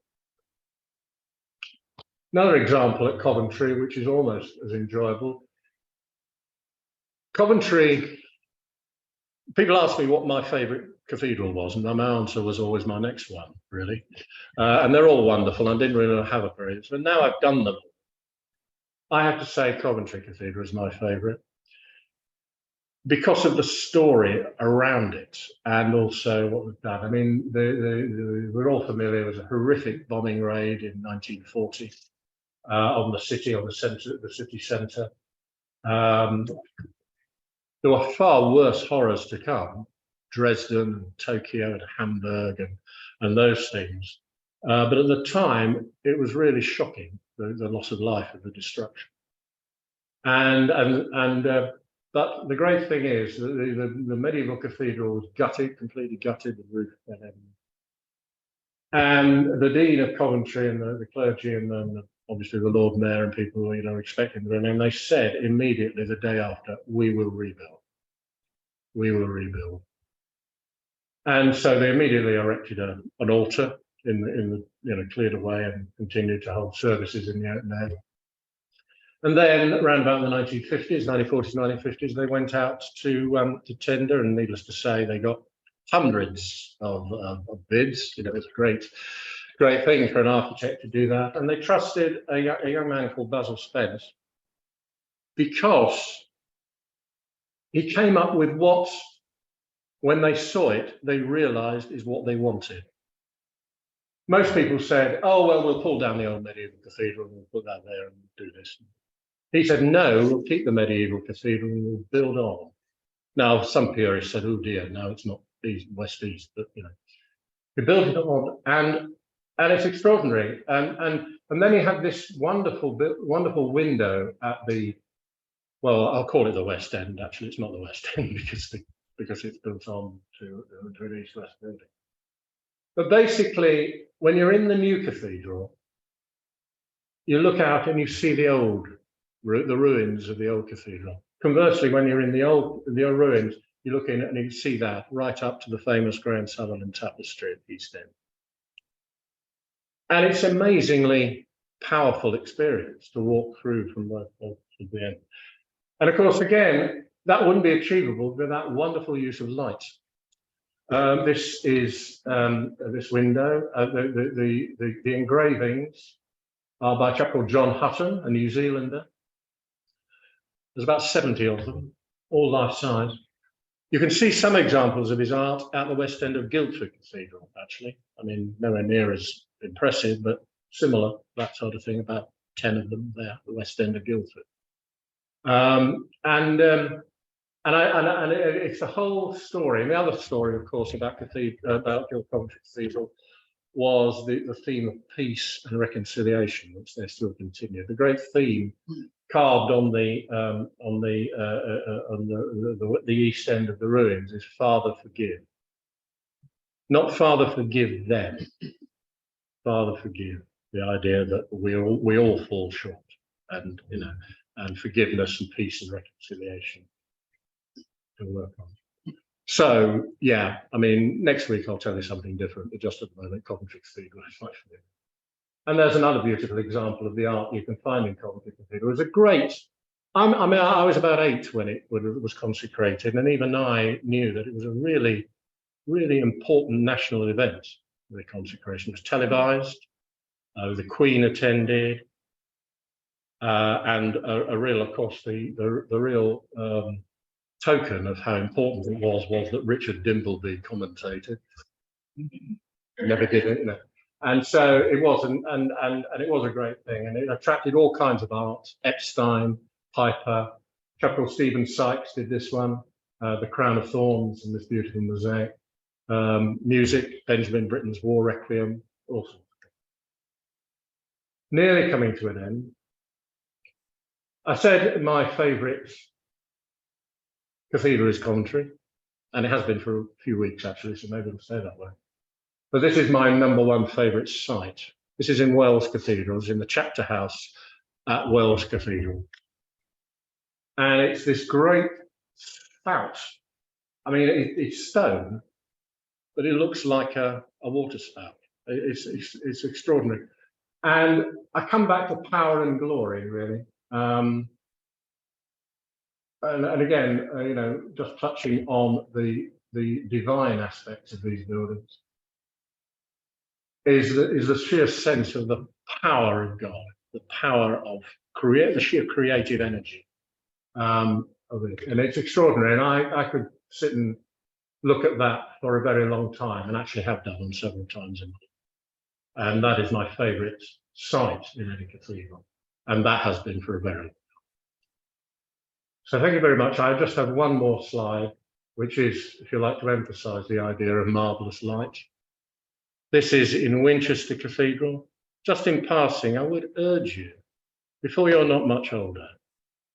Another example at Coventry, which is almost as enjoyable. Coventry, people ask me what my favourite cathedral was, and my answer was always my next one, really. And they're all wonderful. I didn't really have a favorite, but now I've done them. I have to say Coventry Cathedral is my favourite because of the story around it, and also what we've done. I mean, we're all familiar with a horrific bombing raid in 1940 on the city, on the city centre. There were far worse horrors to come, Dresden and Tokyo and Hamburg and those things. But at the time, it was really shocking, the loss of life and the destruction. But the great thing is that the medieval cathedral was gutted, completely gutted, the roof and everything. And the Dean of Coventry and the clergy and obviously the Lord Mayor and people, you know, expecting them, and they said immediately the day after, we will rebuild. We will rebuild. And so they immediately erected an altar in the you know, cleared away and continued to hold services in the open air. And then around about the 1950s, 1940s, 1950s, they went out to tender, and needless to say, they got hundreds of bids. You know, it's a great thing for an architect to do that. And they trusted a young man called Basil Spence, because he came up with what, when they saw it, they realized is what they wanted. Most people said, oh, well, we'll pull down the old medieval cathedral and we'll put that there and do this. He said, no, we'll keep the medieval cathedral and we'll build on. Now, some purists said, oh dear, no, it's not east, west-east, but, you know, he built it on, and it's extraordinary. And then he had this wonderful window at the, well, I'll call it the West End. Actually, it's not the West End because it's built on to an east-west building. But basically, when you're in the new cathedral, you look out and you see the ruins of the old cathedral. Conversely, when you're in the old ruins, you look in and you see that right up to the famous Graham Sutherland tapestry at East End. And it's amazingly powerful experience to walk through from the end. And of course, again, that wouldn't be achievable without wonderful use of light. This is this window. The engravings are by a chap called John Hutton, a New Zealander. There's about 70 of them, all life-size. You can see some examples of his art at the West End of Guildford Cathedral, actually. I mean, nowhere near as impressive, but similar, that sort of thing, about 10 of them there at the West End of Guildford. And it's a whole story. And the other story, of course, about Coventry Cathedral was the theme of peace and reconciliation, which they still continue. The great theme carved on the east end of the ruins is "Father, forgive." Not Father, forgive them. Father, forgive. The idea that we all fall short, and and forgiveness and peace and reconciliation to work on. So yeah, I mean, next week I'll tell you something different, but just at the moment, Coventry Cathedral is much familiar. And there's another beautiful example of the art you can find in Coventry Cathedral. It's a great. I mean, I was about 8 when it was consecrated, and even I knew that it was a really, really important national event. The consecration was televised. The Queen attended, and a real, of course, the real token of how important it was that Richard Dimbleby commentated. Never did it, And so it was, and it was a great thing, and it attracted all kinds of art. Epstein, Piper, Chuckle Stephen Sykes did this one, The Crown of Thorns, and this beautiful mosaic. Music, Benjamin Britten's War Requiem, all sorts. Nearly coming to an end. I said my favourite cathedral is Coventry, and it has been for a few weeks actually, so maybe it'll stay that way. But this is my #1 favourite site. This is in Wells Cathedral, it's in the chapter house at Wells Cathedral. And it's this great spout. I mean, it's stone, but it looks like a water spout. It's extraordinary. And I come back to power and glory, really. And again, just touching on the divine aspects of these buildings, is the sheer sense of the power of God, the power of the sheer creative energy of it. And it's extraordinary. And I could sit and look at that for a very long time, and actually have done several times in my life. And that is my favourite site in any cathedral, and that has been for a very long time. So thank you very much. I just have one more slide, which is, if you like, to emphasise the idea of marvellous light. This is in Winchester Cathedral. Just in passing, I would urge you, before you're not much older,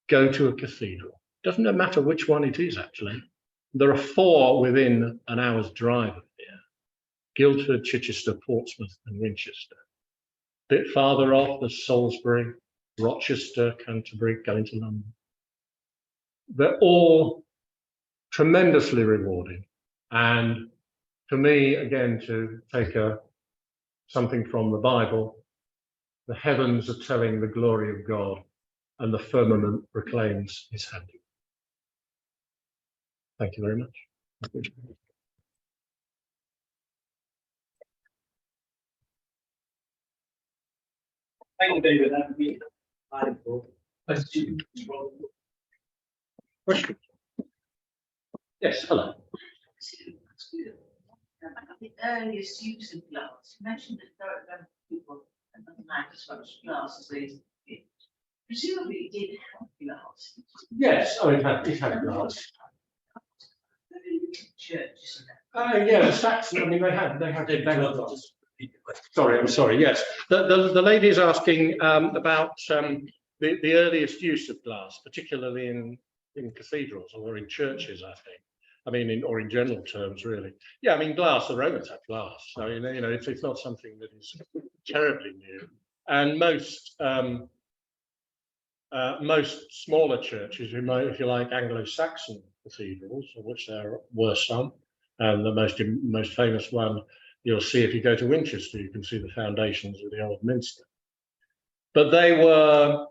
go to a cathedral. Doesn't matter which one it is, actually. There are 4 within an hour's drive of here: Guildford, Chichester, Portsmouth, and Winchester. A bit farther off, there's Salisbury, Rochester, Canterbury, going to London. They're all tremendously rewarding. And for me, again, to take something from the Bible, the heavens are telling the glory of God, and the firmament proclaims his handiwork. Thank you very much. Thank you, David. That would be valuable. Question. Yes, hello. At the earliest use of glass, you mentioned that there are people and not as much glass as they did. Presumably it did have glass. Yes, oh, it had glass. Churches. Yeah, the Saxon. I mean, they had glass. Sorry, I'm sorry. Yes, the lady is asking about the earliest use of glass, particularly in cathedrals or in churches, I think. I mean, in general terms, really. Yeah, I mean, glass. The Romans had glass. I mean, it's not something that is terribly new. And most smaller churches, if you like, Anglo-Saxon cathedrals, of which there were some, and the most famous one you'll see if you go to Winchester, you can see the foundations of the old minster. But they were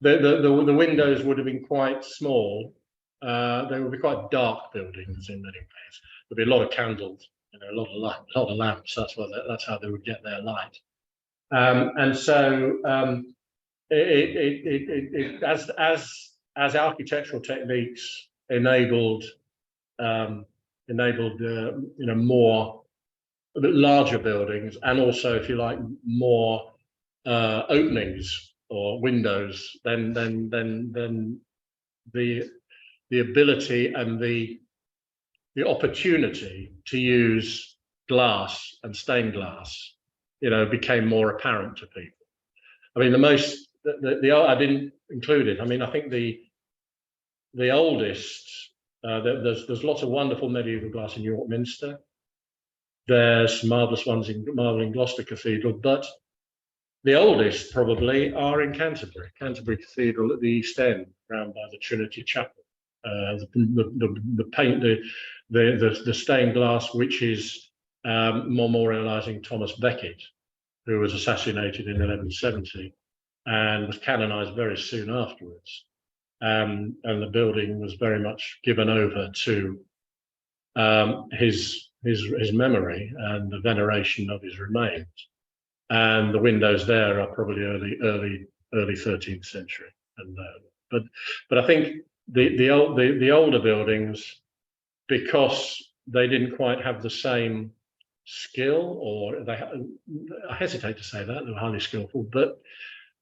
the windows would have been quite small. They would be quite dark buildings in many ways. There'd be a lot of candles, a lot of lamps. That's how they would get their light. And so as architectural techniques enabled more larger buildings, and also, if you like, more openings or windows, then the ability and the opportunity to use glass and stained glass, became more apparent to people. I mean, I didn't include it. I mean, I think the oldest, there's lots of wonderful medieval glass in York Minster. There's marvellous ones in Gloucester Cathedral, but the oldest probably are in Canterbury Cathedral at the East End, round by the Trinity Chapel. The paint, the stained glass, which is memorialising Thomas Becket, who was assassinated in 1170 and was canonised very soon afterwards. And the building was very much given over to his memory and the veneration of his remains. And the windows there are probably early 13th century. And but I think the older buildings, because they didn't quite have the same skill, or I hesitate to say that, they were highly skillful, but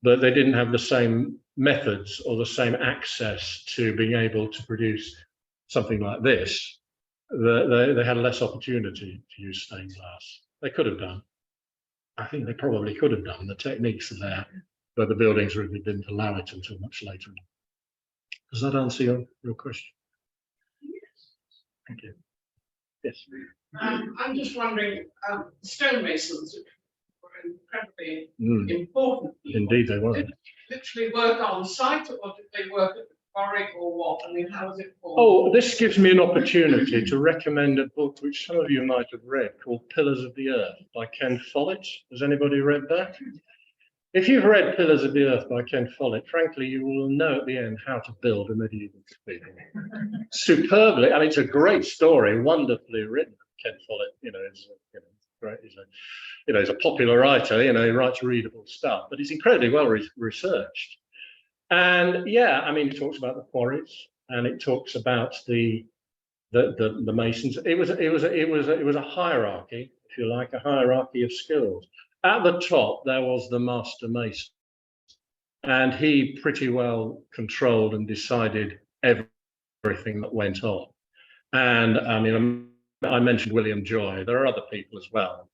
they didn't have the same methods or the same access to being able to produce something like this. They had less opportunity to use stained glass. They could have done. I think they probably could have done. The techniques are there, but the buildings really didn't allow it until much later. Does that answer your question? Thank you. Yes. I'm just wondering, stonemasons were incredibly important people. Indeed, they were. Did they literally work on site, or did they work at the quarry, or what? I mean, how was it formed? Oh, this gives me an opportunity to recommend a book which some of you might have read, called Pillars of the Earth by Ken Follett. Has anybody read that? If you've read Pillars of the Earth by Ken Follett, frankly, you will know at the end how to build a medieval cathedral. Superbly. I mean, it's a great story, wonderfully written. Ken Follett, is great. He's a popular writer. He writes readable stuff, but he's incredibly well researched. And yeah, I mean, it talks about the quarries, and it talks about the masons. It was a hierarchy, if you like, a hierarchy of skills. At the top, there was the master mason, and he pretty well controlled and decided everything that went on. And I mean, I mentioned William Joy. There are other people as well.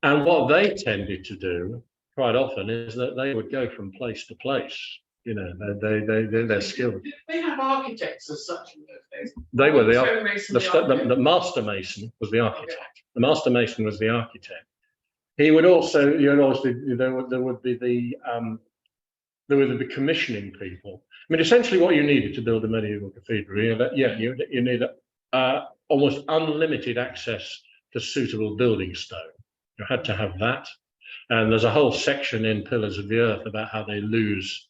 And what they tended to do quite often is that they would go from place to place. They're skilled. Did they have architects as such in those days? They were the master mason was the architect. The master mason was the architect. He would also, there would be the commissioning people. I mean, essentially, what you needed to build a medieval cathedral, you need almost unlimited access to suitable building stone. You had to have that, and there's a whole section in Pillars of the Earth about how they lose.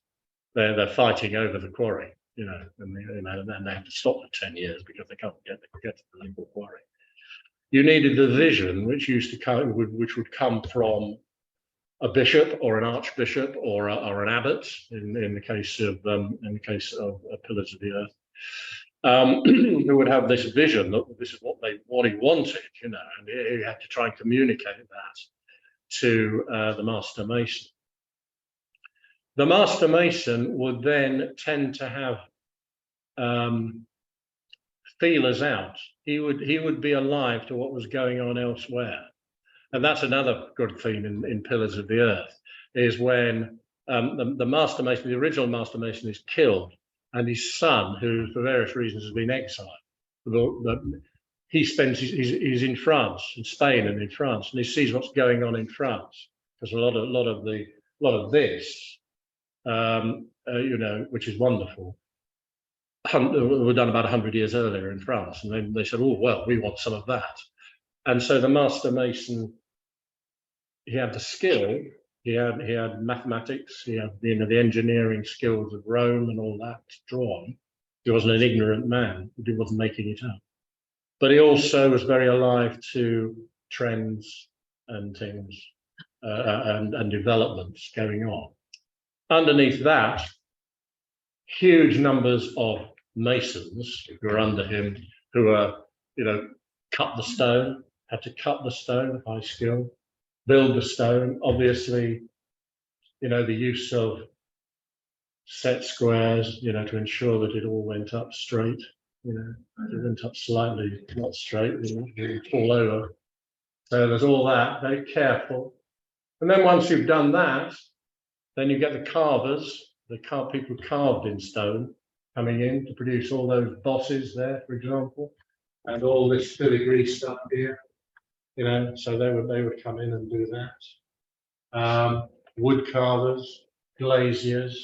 They're fighting over the quarry, and they have to stop for 10 years because they can't get to the local quarry. You needed the vision, which would come from a bishop or an archbishop or an abbot in the case of Pillars of the Earth, who would have this vision that this is what he wanted, and he had to try and communicate that to the master mason. The master mason would then tend to have feelers out. He would be alive to what was going on elsewhere, and that's another good theme in Pillars of the Earth, is when the master mason, the original master mason, is killed, and his son, who for various reasons has been exiled, he's in France, in Spain, and in France, and he sees what's going on in France, because a lot of this, which is wonderful, were done about 100 years earlier in France, and then they said, "Oh well, we want some of that." And so the master mason, he had the skill, he had mathematics, he had the engineering skills of Rome and all that drawn. He wasn't an ignorant man; he wasn't making it up. But he also was very alive to trends and things and developments going on. Underneath that, huge numbers of masons who were under him, who were, cut the stone, had to cut the stone, high skill, build the stone. Obviously, the use of set squares, to ensure that it all went up straight. It went up slightly, not straight, it would fall over. So there's all that, very careful. And then once you've done that, then you get the carvers, people carved in stone, coming in to produce all those bosses there, for example, and all this filigree stuff here. you know, so they would come in and do that. Wood carvers, glaziers.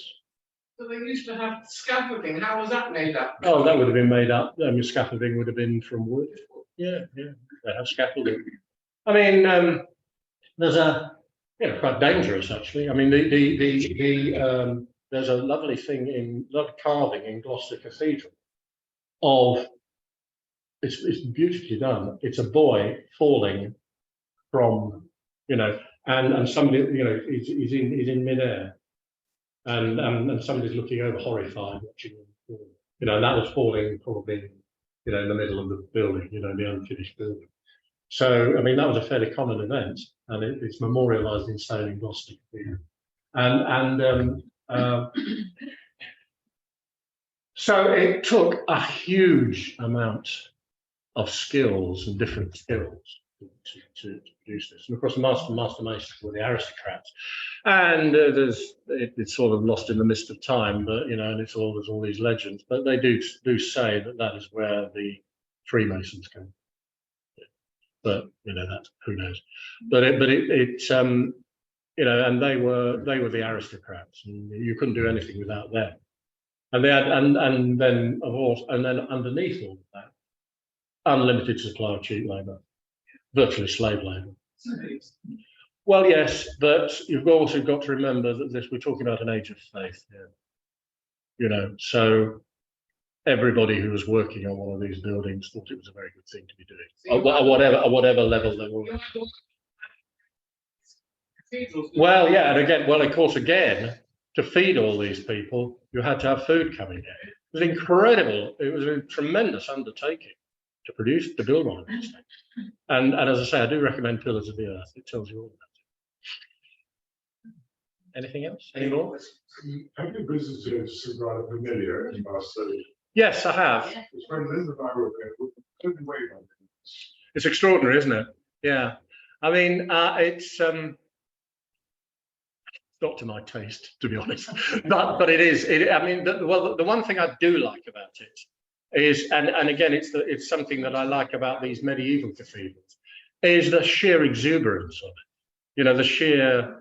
So they used to have scaffolding. How was that made up? Oh, that would have been made up. I mean, scaffolding would have been from wood. Yeah, yeah, they have scaffolding. I mean, there's a, you know, quite dangerous actually. I mean, there's a lovely thing in carving in Gloucester Cathedral of, it's beautifully done. It's a boy falling from, you know, and somebody, you know, he's in midair, and somebody's looking over horrified watching him fall. You know, and that was falling probably, you know, in the middle of the building, you know, the unfinished building. So, I mean, that was a fairly common event, and it's memorialised in stone in Gloucester Cathedral. So it took a huge amount of skills and different skills to produce this. And of course, the master masons were the aristocrats, and it's sort of lost in the mist of time. But you know, and there's all these legends. But they do say that is where the Freemasons came. But you know, that who knows. But you know, and they were the aristocrats, and you couldn't do anything without them. And they had, and then of course, and then underneath all of that, unlimited supply of cheap labour, virtually slave labour. Well, yes, but you've also got to remember that we're talking about an age of faith here. You know, so everybody who was working on one of these buildings thought it was a very good thing to be doing, at whatever level they were. Well, yeah, and again, well, of course, again, to feed all these people, you had to have food coming in. It was incredible. It was a tremendous undertaking to build one of these things. And as I say, I do recommend Pillars of the Earth. It tells you all about it. Anything else? Any more? Have you visited Sagrada Familia in Barcelona? Yes, I have. It's when Linda and I were there. We couldn't wait on it. It's extraordinary, isn't it? Yeah. I mean, it's not to my taste, to be honest, but it is. I mean, the one thing I do like about it is, and again, it's something that I like about these medieval cathedrals, is the sheer exuberance of it. You know, the sheer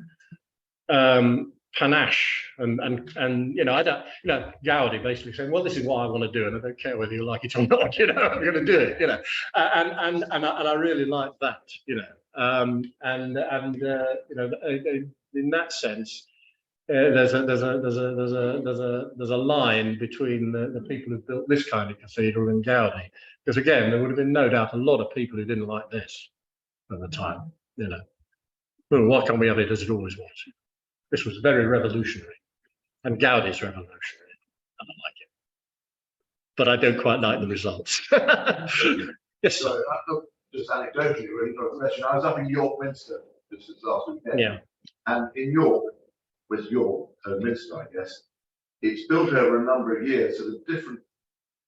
panache and you know, I don't, you know, Gaudi basically saying, well, this is what I want to do, and I don't care whether you like it or not. You know, I'm going to do it. You know, and I really like that. You know, you know, in that sense, there's a line between the people who built this kind of cathedral and Gaudi, because again, there would have been no doubt a lot of people who didn't like this at the time. You know, well, why can't we have it as it always was? This was very revolutionary, and Gaudi's revolutionary, and I like it, but I don't quite like the results. Yes, sir. So, just anecdotally, really, for a question, I was up in York Minster just last weekend. Yeah. And in York, with York Minster, I guess, it's built over a number of years, so the different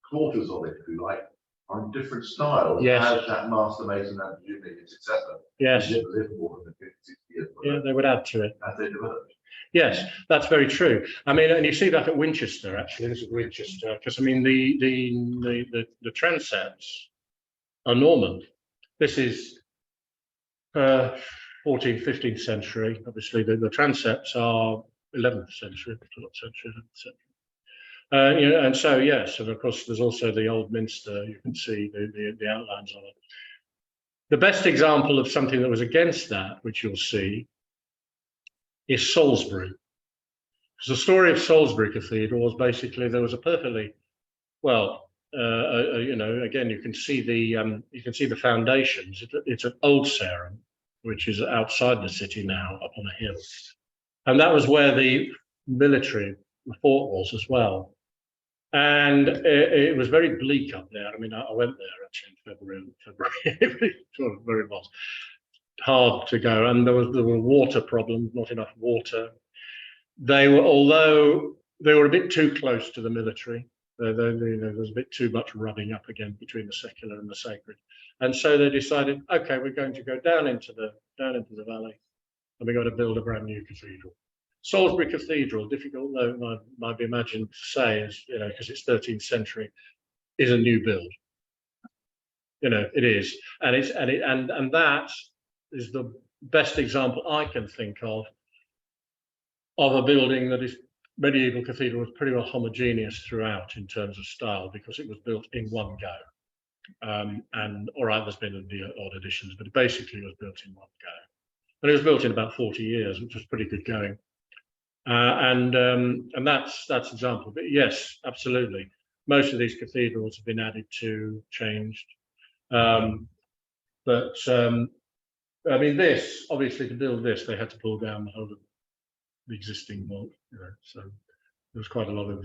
quarters of it, if you like, are in different styles. Yes. As that master mason and presumably his successor. Yes. Lived more than 50, 60 years. Yeah, they would add to it. As they developed. Yes, that's very true. I mean, and you see that at Winchester, actually. This is Winchester, because I mean, the transepts are Norman. This is 14th, 15th century. Obviously, the transepts are 11th century, 12th century, 11th century. You know, and so yes, and of course, there's also the Old Minster. You can see the outlines of it. The best example of something that was against that, which you'll see, is Salisbury. Because the story of Salisbury Cathedral was basically there was a perfectly well, you know, again you can see the foundations. It's an old Sarum, which is outside the city now, up on a hill, and that was where the military, the fort was as well. And it was very bleak up there. I mean, I went there actually in February. Sort of very was hard to go, and there were water problems, not enough water. Although they were a bit too close to the military. There was a bit too much rubbing up again between the secular and the sacred, and so they decided, okay, we're going to go down into the valley, and we're going to build a brand new cathedral. Salisbury Cathedral, difficult though it might be imagined to say, is, you know, because it's 13th century, is a new build. it is, and that is the best example I can think of a building that is medieval cathedral was pretty well homogeneous throughout in terms of style, because it was built in one go. And all right, there's been odd additions, but it basically was built in one go. And it was built in about 40 years, which was pretty good going. And that's example. But yes, absolutely. Most of these cathedrals have been added to, changed. I mean, this, obviously, to build this, they had to pull down the whole of the existing vault, so there was quite a lot of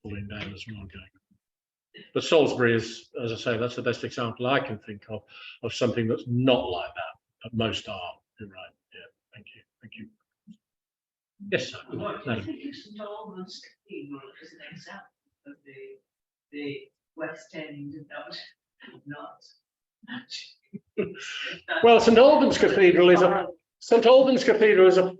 pulling down as well going. But Salisbury is, as I say, that's the best example I can think of something that's not like that, but most are. You're right. Yeah, thank you. Yes, sir. I think of St Albans Cathedral as an example of the West End not. Well, St Albans Cathedral is a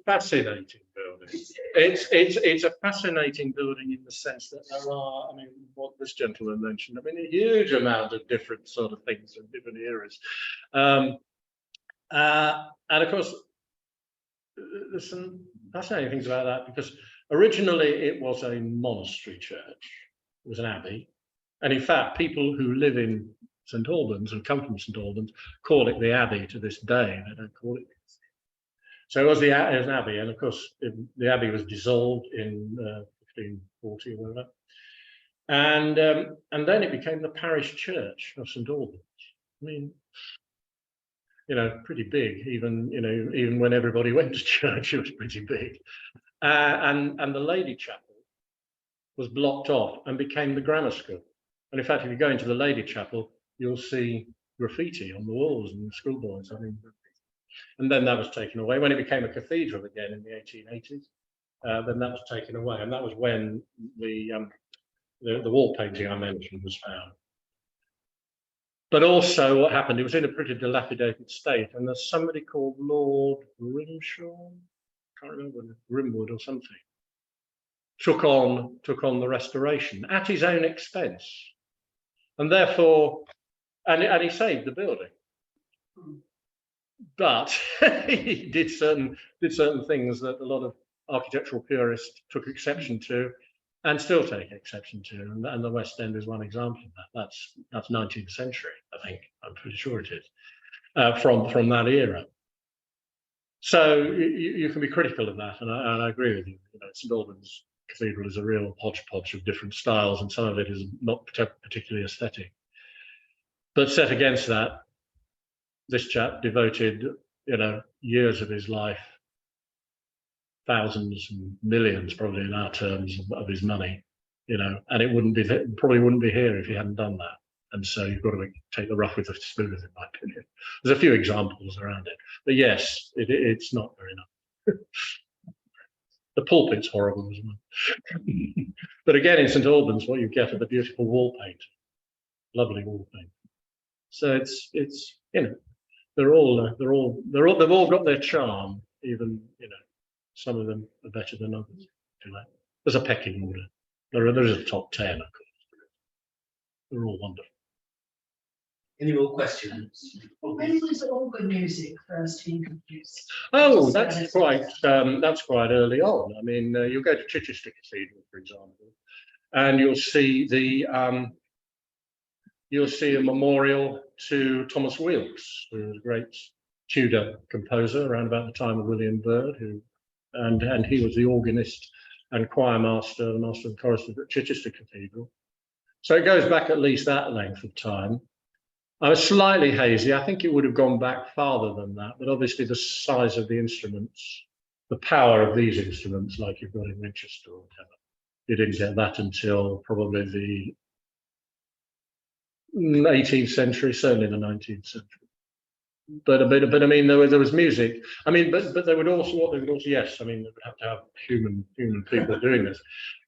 fascinating building. It's a fascinating building in the sense that there are, I mean, what this gentleman mentioned, I mean, a huge amount of different sort of things in different eras. And of course, there's some fascinating things about that, because originally it was a monastery church. It was an abbey. And in fact, people who live in St Albans and come from St Albans call it the Abbey to this day. They don't call it. So it was an abbey, and of course the abbey was dissolved in 1540 or whatever, and then it became the parish church of St Albans. I mean, pretty big. Even when everybody went to church, it was pretty big. And the Lady Chapel was blocked off and became the grammar school. And in fact, if you go into the Lady Chapel, you'll see graffiti on the walls and schoolboys. I mean, and then that was taken away when it became a cathedral again in the 1880s. Then that was taken away, and that was when the wall painting I mentioned was found. But also, what happened? It was in a pretty dilapidated state, and there's somebody called Lord Grimshaw, can't remember, Greenwood or something, took on the restoration at his own expense, and therefore. And he saved the building, but he did certain things that a lot of architectural purists took exception to, and still take exception to. And the West End is one example of that. That's 19th century, I think. I'm pretty sure it is from that era. So you can be critical of that, and I agree with you. St Albans Cathedral is a real hodgepodge of different styles, and some of it is not particularly aesthetic. But set against that, this chap devoted, years of his life, thousands and millions, probably in our terms, of his money, and it probably wouldn't be here if he hadn't done that. And so you've got to take the rough with the smooth, in my opinion. There's a few examples around it, but yes, it's not very nice. The pulpit's horrible as well. But again, in St Albans, what you get are the beautiful wall paint, lovely wall paint. So it's they've all got their charm. Even some of them are better than others. There's a pecking order. There is a top 10, of course. They're all wonderful. Any more questions? When was organ music first introduced? Oh, that's quite early on. I mean, you'll go to Chichester Cathedral, for example, and you'll see a memorial to Thomas Weelkes, who was a great Tudor composer around about the time of William Byrd, and he was the organist and choir master, the master of the choristers at Chichester Cathedral. So it goes back at least that length of time. I was slightly hazy. I think it would have gone back farther than that, but obviously the size of the instruments, the power of these instruments, like you've got in Winchester or whatever, you didn't get that until probably the 18th century, certainly the 19th century. But I mean, there was music. I mean, but they would also yes. I mean, they would have to have human people doing this.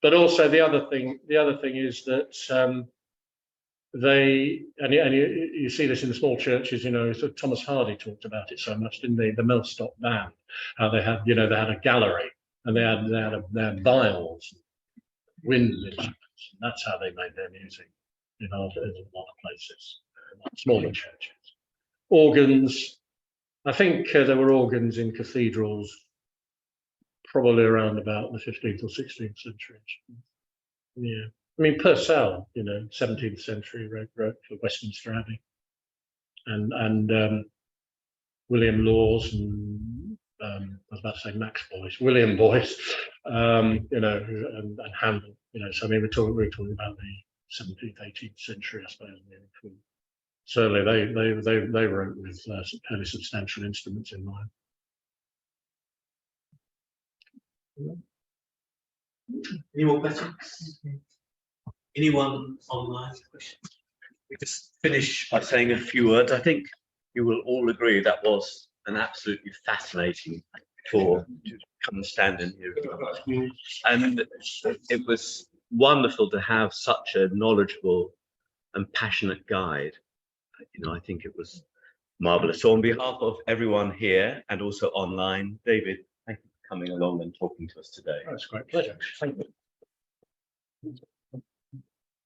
But also the other thing is that you see this in the small churches. So Thomas Hardy talked about it so much, didn't they? The Millstop Band, how they had a gallery, and they had viols, wind instruments, and that's how they made their music. In a lot of places. smaller churches. Organs, I think there were organs in cathedrals probably around about the 15th or 16th century. Yeah, I mean Purcell, 17th century wrote for Westminster Abbey, and William Laws and I was about to say Max Boyce, William Boyce, and Handel, So I mean, we're talking about the 17th, 18th century, I suppose. Certainly, they wrote with fairly substantial instruments in mind. Any more questions? Anyone online? Questions? We just finish by saying a few words. I think you will all agree that was an absolutely fascinating tour to come and stand in here. And it was wonderful to have such a knowledgeable and passionate guide. I think it was marvellous. So on behalf of everyone here and also online, David, thank you for coming along and talking to us today. That's a great pleasure. Thank you.